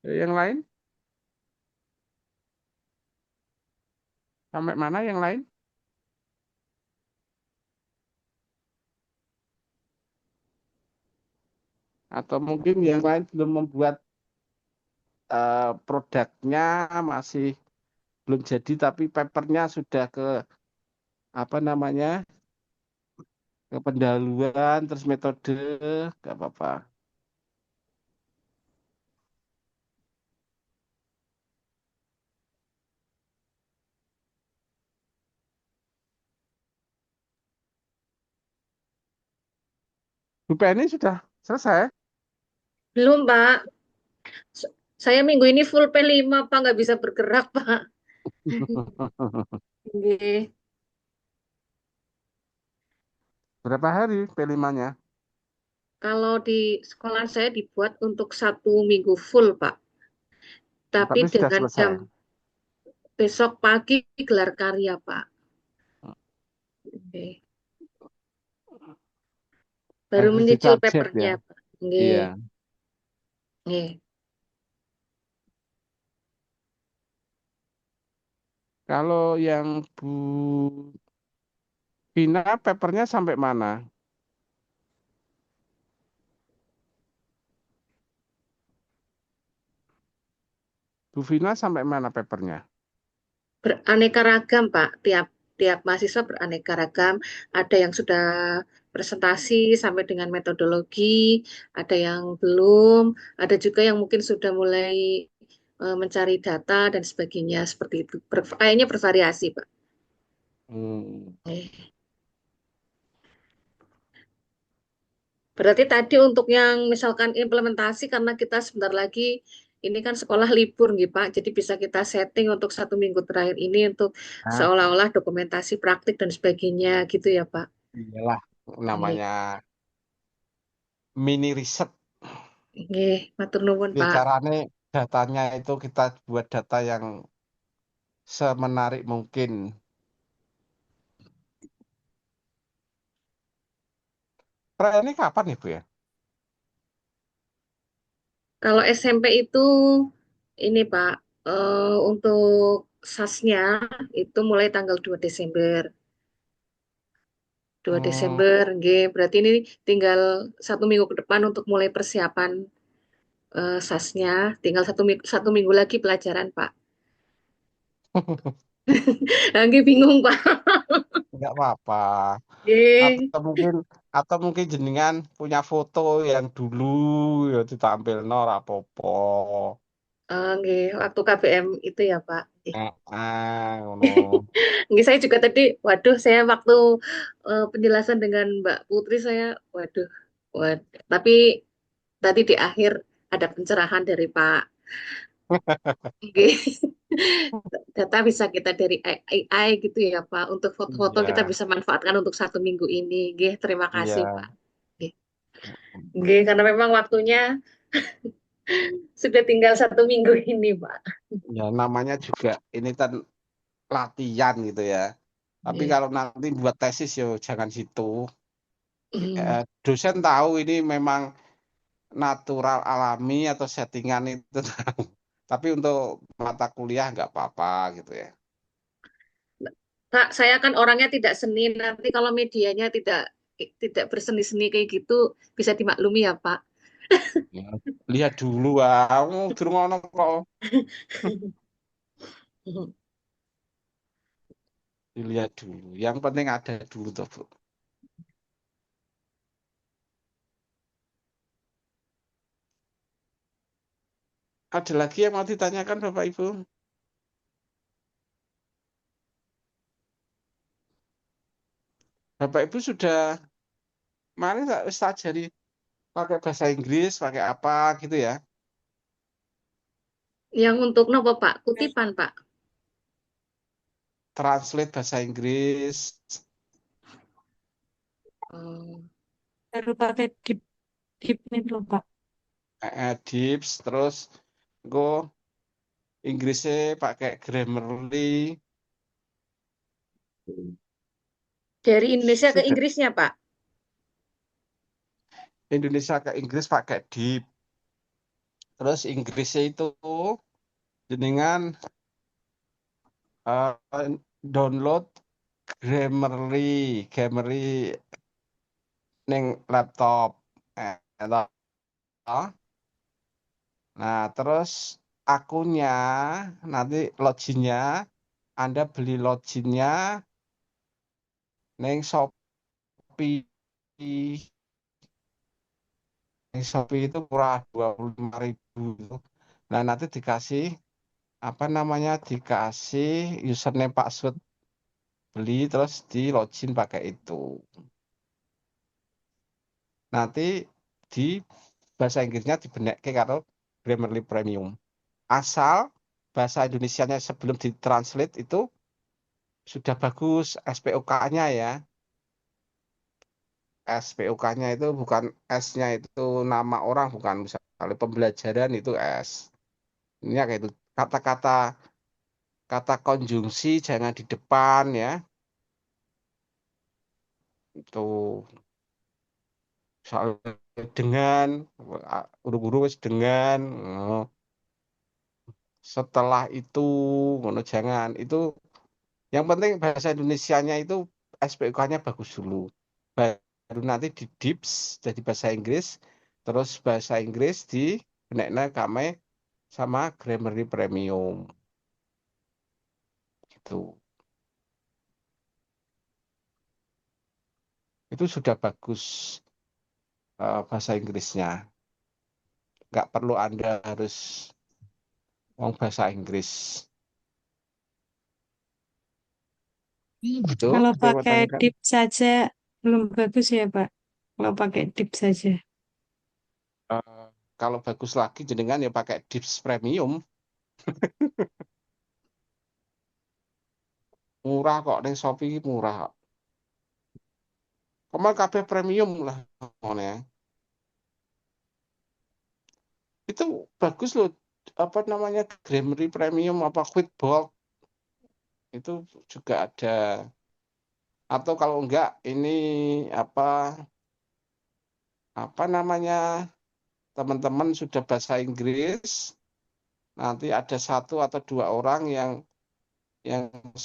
Yang lain? Sampai mana yang lain? Atau mungkin yang lain belum membuat produknya, masih belum jadi tapi papernya sudah ke apa namanya, ke pendahuluan terus metode, nggak apa-apa. Bu Penny sudah selesai?
Belum, Pak. S- Saya minggu ini full P5, Pak. Nggak bisa bergerak, Pak. Nggih.
Berapa hari P5-nya?
Kalau di sekolah saya dibuat untuk 1 minggu full, Pak. Tapi
Tapi sudah
dengan
selesai.
jam besok pagi gelar karya, Pak. Oke. Baru
Harus
menyicil
ditarget ya.
papernya, Pak. Nggih.
Iya.
Nggih.
Kalau yang Bu Vina papernya sampai mana? Bu Vina sampai mana papernya?
Beraneka ragam, Pak. Tiap tiap mahasiswa beraneka ragam. Ada yang sudah presentasi sampai dengan metodologi, ada yang belum, ada juga yang mungkin sudah mulai mencari data dan sebagainya seperti itu. Kayaknya bervariasi, Pak.
Hmm.
Eh, Berarti tadi untuk yang misalkan implementasi karena kita sebentar lagi ini kan sekolah libur nih Pak, jadi bisa kita setting untuk 1 minggu terakhir ini untuk
Nah,
seolah-olah dokumentasi praktik dan sebagainya gitu ya Pak.
iyalah
Nggih,
namanya mini riset.
nggih, matur nuwun
Ya,
Pak.
caranya datanya itu kita buat data yang semenarik mungkin. Ini kapan Ibu ya?
Kalau SMP itu ini Pak, untuk SAS-nya itu mulai tanggal 2 Desember. 2
Hmm.
Desember, nggih. Berarti ini tinggal 1 minggu ke depan untuk mulai persiapan SAS-nya. Tinggal 1 minggu lagi pelajaran, Pak. Lagi bingung, Pak.
Nggak apa-apa.
Nggih.
Atau mungkin jenengan punya foto yang dulu ya ditampil no rapopo.
Nggih, waktu KBM itu ya, Pak. Nggih.
Ngono.
Nggih, saya juga tadi, waduh, saya waktu penjelasan dengan Mbak Putri, saya, waduh, waduh. Tapi tadi di akhir ada pencerahan dari Pak. Nggih. Data bisa kita dari AI gitu ya, Pak. Untuk foto-foto kita
Iya,
bisa manfaatkan untuk 1 minggu ini. Nggih, terima kasih,
iya.
Pak. Nggih. Nggih, karena memang waktunya sudah tinggal 1 minggu ini, Pak.
Ya namanya juga ini kan latihan gitu ya. Tapi
Nggih.
kalau nanti buat tesis yo jangan situ.
Hmm.
Dosen tahu ini memang natural alami atau settingan itu tahu. Tapi untuk mata kuliah nggak apa-apa gitu ya.
Pak, saya kan orangnya tidak seni. Nanti kalau medianya tidak tidak berseni-seni kayak gitu, bisa dimaklumi ya, Pak.
Ya, lihat dulu, durung ono kok. Dilihat dulu. Yang penting ada dulu toh, Bu. Ada lagi yang mau ditanyakan Bapak Ibu? Bapak Ibu sudah kemarin tak wis tak ajari pakai bahasa Inggris, pakai apa gitu ya?
Yang untuk nopo Pak? Kutipan Pak.
Translate bahasa Inggris,
Oh,
Baru pakai dip itu, Pak.
dips, terus go Inggrisnya pakai Grammarly.
dari Indonesia ke
Sudah
Inggrisnya Pak.
Indonesia ke Inggris pakai dip. Terus Inggrisnya itu jenengan download Grammarly ning laptop. Toh. Nah, terus akunnya nanti loginnya Anda beli loginnya ning Shopee. Ning Shopee itu murah 25.000 itu. Nah, nanti dikasih apa namanya? Dikasih username password beli terus di login pakai itu. Nanti di bahasa Inggrisnya dibenekke karo Grammarly Premium. Asal bahasa Indonesianya sebelum ditranslate itu sudah bagus SPOK-nya ya. SPOK-nya itu bukan S-nya itu nama orang, bukan misalnya pembelajaran itu S. Ini kayak itu kata-kata kata konjungsi jangan di depan ya. Itu soal dengan guru-guru wis dengan setelah itu ngono jangan itu yang penting bahasa Indonesianya itu SPOK-nya bagus dulu. Baru nanti di DIPS jadi bahasa Inggris, terus bahasa Inggris di benekna kame sama Grammarly Premium gitu. Itu sudah bagus bahasa Inggrisnya. Nggak perlu Anda harus ngomong bahasa Inggris. Itu
Kalau
ada yang mau
pakai
tanyakan?
dip saja belum bagus ya, Pak. Kalau pakai dip saja.
Eh, kalau bagus lagi jenengan ya pakai DIPS Premium. Murah kok ning Shopee murah kok. Kemarin kabeh premium lah ngono ya. Itu bagus loh apa namanya Grammarly Premium apa Quickbook itu juga ada atau kalau enggak ini apa apa namanya teman-teman sudah bahasa Inggris nanti ada satu atau dua orang yang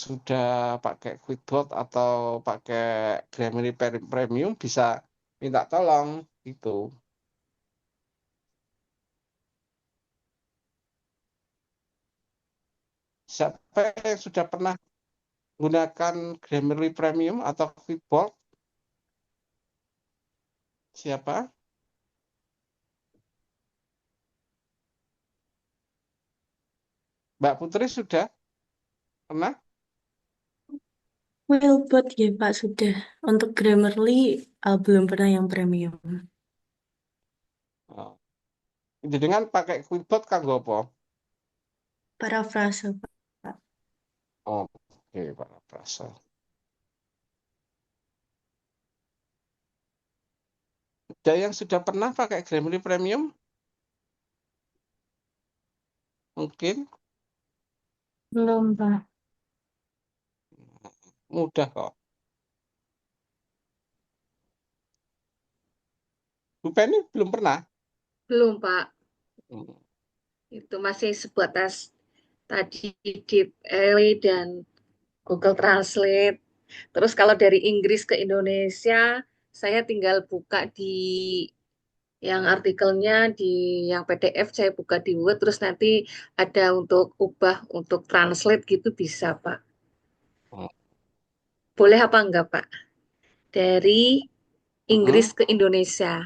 sudah pakai Quickbook atau pakai Grammarly Premium bisa minta tolong itu. Siapa yang sudah pernah gunakan Grammarly Premium atau Quickbook? Siapa? Mbak Putri sudah pernah?
Wilbot ya Pak sudah. Untuk Grammarly belum pernah yang premium.
Oh. Dengan pakai Quickbook kan apa?
Parafrase Pak.
Oh, oke, Pak Prasa. Ada yang sudah pernah pakai Grammarly Premium? Mungkin
Belum, Pak.
mudah kok. Bu Penny belum pernah?
Belum Pak.
Hmm.
Itu masih sebatas tadi DeepL dan Google Translate. Terus kalau dari Inggris ke Indonesia, saya tinggal buka di Yang artikelnya di yang PDF saya buka di Word, terus nanti ada untuk ubah untuk translate gitu bisa, Pak.
Oh,
Boleh apa enggak, Pak? Dari Inggris
mm-mm.
ke Indonesia.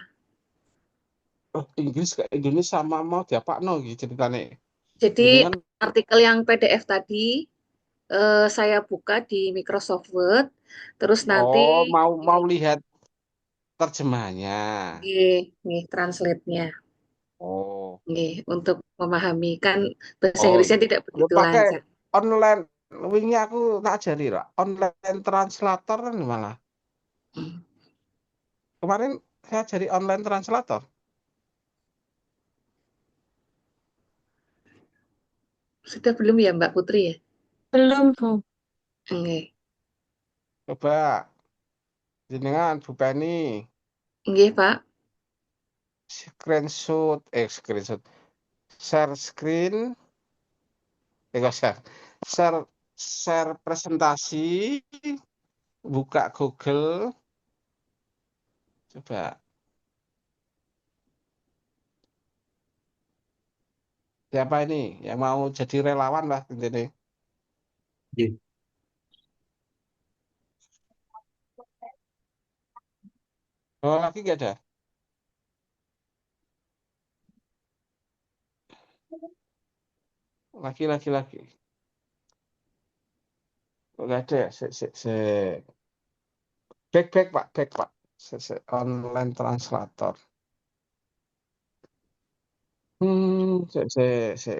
Oh, Inggris ke Indonesia sama mau diapakno iki ceritane.
Jadi
Jenengan
artikel yang PDF tadi saya buka di Microsoft Word, terus nanti
mau
nggih,
lihat terjemahannya.
nggih, translate-nya.
Oh.
Nggih, untuk memahami kan bahasa
Oh,
Inggrisnya tidak
lu
begitu
pakai
lancar.
online. Wingi aku tak ajari lah. Online translator kan malah.
Hmm.
Kemarin saya jadi online translator.
Sudah belum ya Mbak Putri ya?
Belum, Bu.
Nggih.
Coba jenengan Bu Penny
Nggih, Pak.
screenshot, share screen, kok share, share presentasi, buka Google, coba siapa ini yang mau jadi relawan lah ini.
J.
Oh lagi gak ada, lagi, oh, gak ada ya, back Pak, online translator.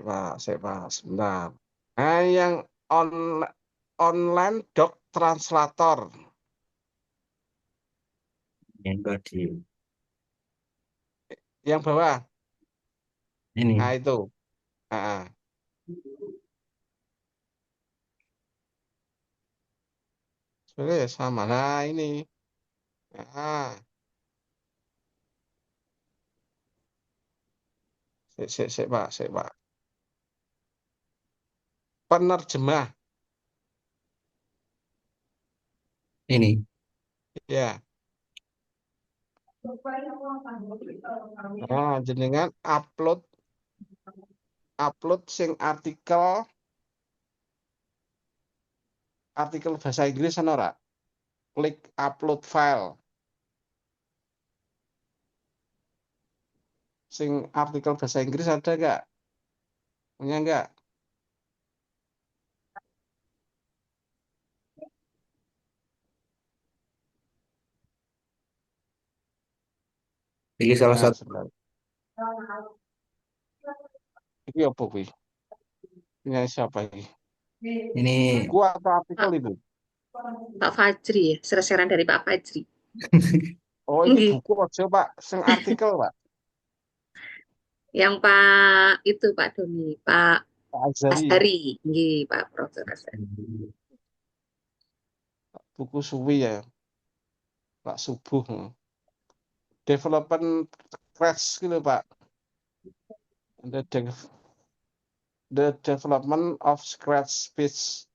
Pak, sebentar. Nah, yang online doc translator,
Yang tadi
yang bawah, nah
ini.
itu, ah, sebenarnya sama. Nah ini, ah, Pak, penerjemah,
Ini.
ya. Nah, jenengan upload, sing artikel bahasa Inggris ana ora? Klik upload file, sing artikel bahasa Inggris ada nggak? Punya nggak?
Pilih salah
Nah,
satu.
sebentar. Ini apa kuwi? Punya siapa ini?
Ini
Buku atau artikel
Pak,
itu?
Pak Fajri ya, sereseran dari Pak Fajri.
Oh, ini
Nggih.
buku aja, Pak. Sing artikel, Pak.
Yang Pak itu Pak Doni, Pak
Pak Azari.
Asari. Nggih, Pak Profesor Asari.
Buku suwi ya, Pak Subuh. Development Crash gitu, Pak. The, de- the Development of Scratch Speech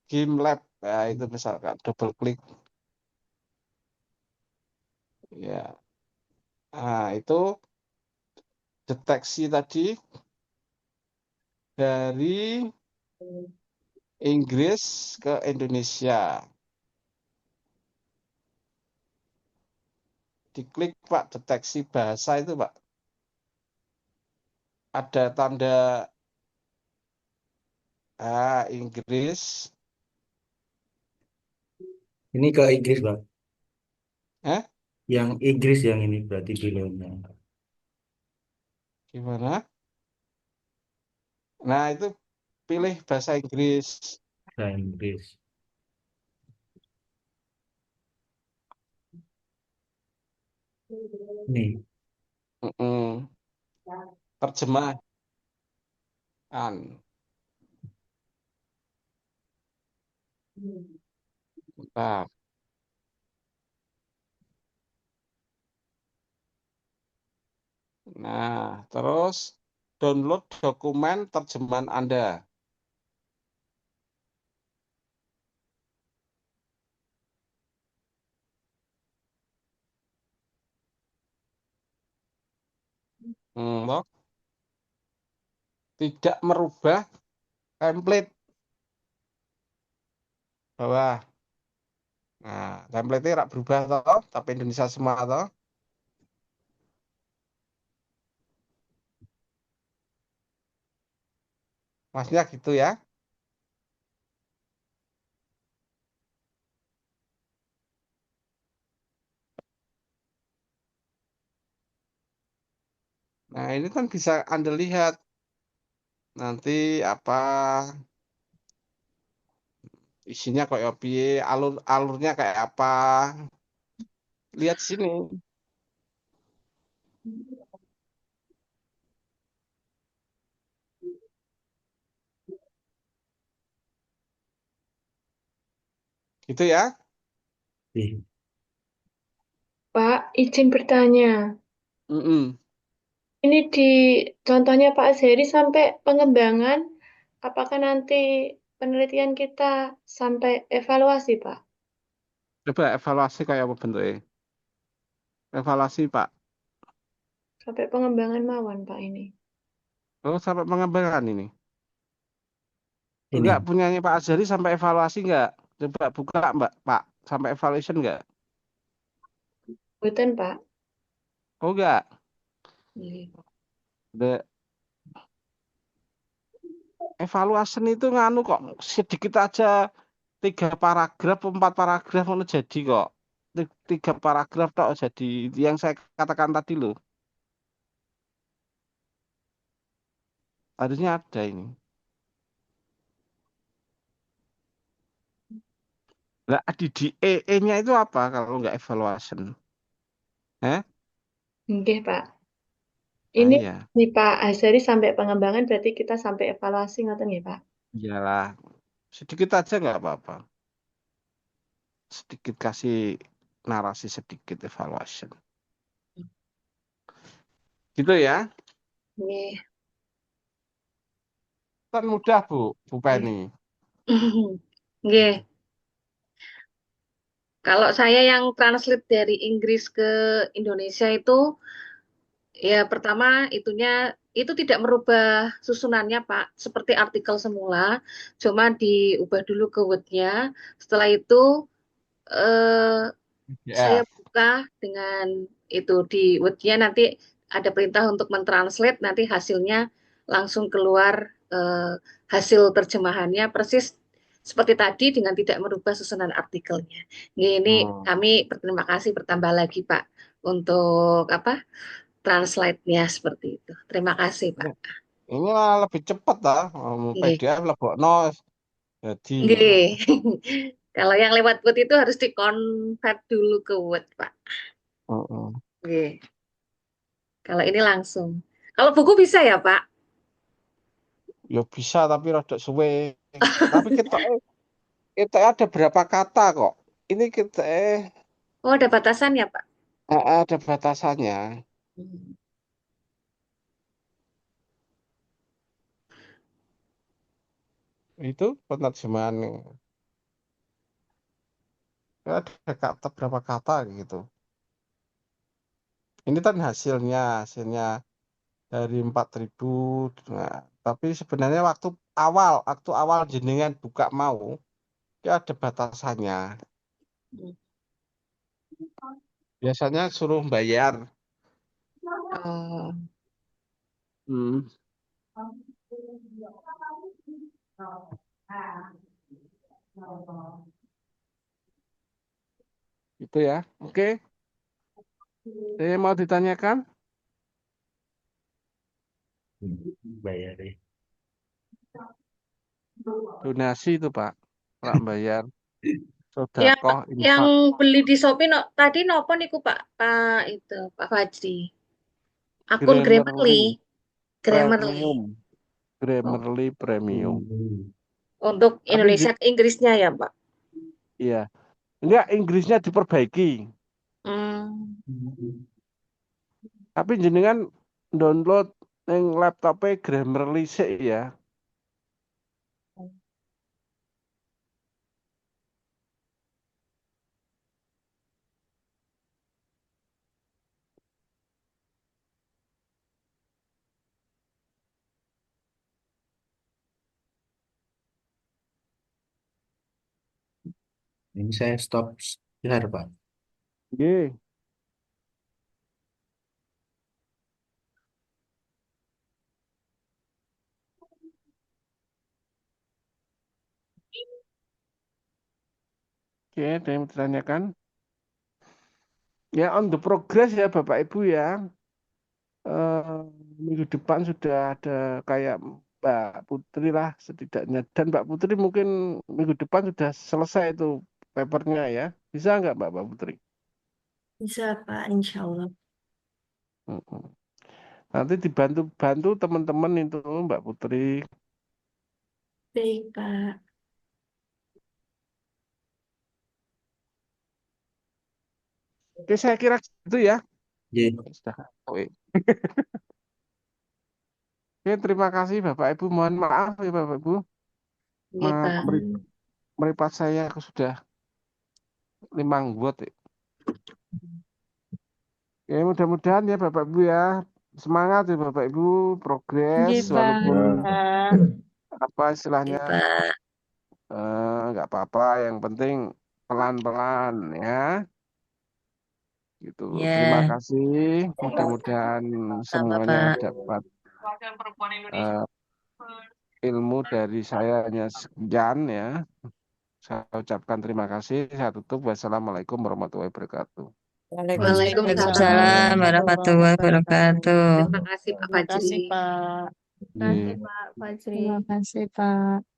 Game Lab. Ya, itu misalkan double klik. Ya. Nah, itu deteksi tadi dari Inggris ke Indonesia. Diklik, Pak, deteksi bahasa itu, Pak. Ada tanda Inggris.
Ini ke Inggris, Bang.
Eh,
Yang Inggris yang ini berarti filmnya.
gimana? Nah, itu pilih bahasa Inggris.
Bahasa Inggris. Nih,
Mm-mm. Terjemahan. Bentar. Nah, terus download dokumen terjemahan Anda. Toh. Tidak merubah template bawah. Nah, template-nya rak berubah toh, tapi Indonesia semua toh. Maksudnya gitu ya. Nah, ini kan bisa Anda lihat nanti apa isinya kayak piye, alurnya kayak apa. Lihat sini. Gitu ya.
Ih,
Pak, izin bertanya.
Mm-mm.
Ini di contohnya Pak Azhari sampai pengembangan, apakah nanti penelitian kita sampai evaluasi, Pak?
Coba evaluasi kayak apa bentuknya. Evaluasi, Pak.
Sampai pengembangan mawon, Pak ini.
Oh, sampai pengembangan ini. Enggak,
ini
punyanya Pak Azhari sampai evaluasi enggak? Coba buka, Mbak, Pak. Sampai evaluation enggak?
Bukan, Pak.
Oh, enggak.
Nggih.
The evaluation itu nganu kok sedikit aja 3 paragraf, 4 paragraf mau jadi kok. 3 paragraf tok jadi yang saya katakan tadi loh. Harusnya ada ini. Nah, di EE-nya itu apa kalau nggak evaluation? Eh?
Nggih, Pak.
Nah,
Ini
iya.
nih Pak Azhari sampai pengembangan berarti kita sampai evaluasi ngoten nggih, Pak?
Iyalah. Sedikit aja nggak apa-apa. Sedikit kasih narasi sedikit evaluation. Gitu ya.
Nggih.
Kan mudah, Bu
Nggih.
Penny.
Nggih. Kalau saya yang translate dari Inggris ke Indonesia itu, ya pertama itu tidak merubah susunannya, Pak. Seperti artikel semula, cuma diubah dulu ke Word-nya. Setelah itu eh, saya
Ya.
buka dengan itu di Word-nya, nanti ada perintah untuk mentranslate, nanti hasilnya langsung keluar, eh, hasil terjemahannya persis seperti tadi dengan tidak merubah susunan artikelnya. Ini
Hmm.
kami berterima kasih bertambah lagi Pak untuk apa translate-nya seperti itu. Terima kasih Pak.
Ini malah lebih cepat lah.
Nggih.
PDF lebokno jadi ngono.
Nggih. Kalau yang lewat Word itu harus di-convert dulu ke Word, Pak.
Heeh.
Nggih. Kalau ini langsung. Kalau buku bisa ya, Pak?
Ya bisa tapi rada suwe. Tapi kita ada berapa kata kok. Ini kita
Oh, ada batasan ya, Pak?
ada batasannya.
Hmm.
Itu penerjemahan ada kata berapa kata gitu. Ini kan hasilnya dari 4.000. Nah, tapi sebenarnya waktu awal jenengan buka mau, ya ada batasannya. Biasanya suruh bayar.
Oh,
Hmm, itu ya. Oke, saya mau ditanyakan
bayar ya.
donasi itu Pak, Pak bayar,
yang
sodakoh,
yang
infak,
beli di Shopee tadi nopo niku Pak? Pak itu Pak Fajri. Akun
Grammarly,
Grammarly, Grammarly.
premium,
Oh,
Grammarly premium.
untuk
Tapi
Indonesia ke Inggrisnya ya, Pak?
iya, enggak Inggrisnya diperbaiki.
Hmm.
Tapi jenengan download yang laptopnya Grammarly sih ya.
Ini saya stop share, Pak.
Nggih. Oke, ada yang ditanyakan? Ya, on the progress ya Bapak Ibu ya. Eh, minggu depan sudah ada kayak Mbak Putri lah setidaknya. Dan Mbak Putri mungkin minggu depan sudah selesai itu papernya ya. Bisa nggak Mbak Putri?
Bisa, Pak, insya Allah.
Mm-mm. Nanti dibantu teman-teman itu Mbak Putri.
Baik, Pak.
Oke, saya kira itu ya.
Iya.
Sudah. Oke, terima kasih Bapak Ibu. Mohon maaf ya Bapak Ibu.
Nggih, Pak.
Meripat saya sudah 5 watt. Ya. Ya, mudah-mudahan ya Bapak Ibu ya. Semangat ya Bapak Ibu. Progres
Nggih,
walaupun
Pak.
apa istilahnya
Nggih, Pak.
nggak apa-apa. Yang penting pelan-pelan ya. Gitu. Terima
Ya,
kasih. Mudah-mudahan
sama
semuanya
Pak.
dapat ilmu dari saya hanya sekian ya. Saya ucapkan terima kasih. Saya tutup. Wassalamualaikum warahmatullahi wabarakatuh.
Waalaikumsalam warahmatullahi wabarakatuh. Terima kasih Pak
Terima kasih,
Fajri.
Pak.
Iya.
Pak Fajri.
Terima kasih, Pak.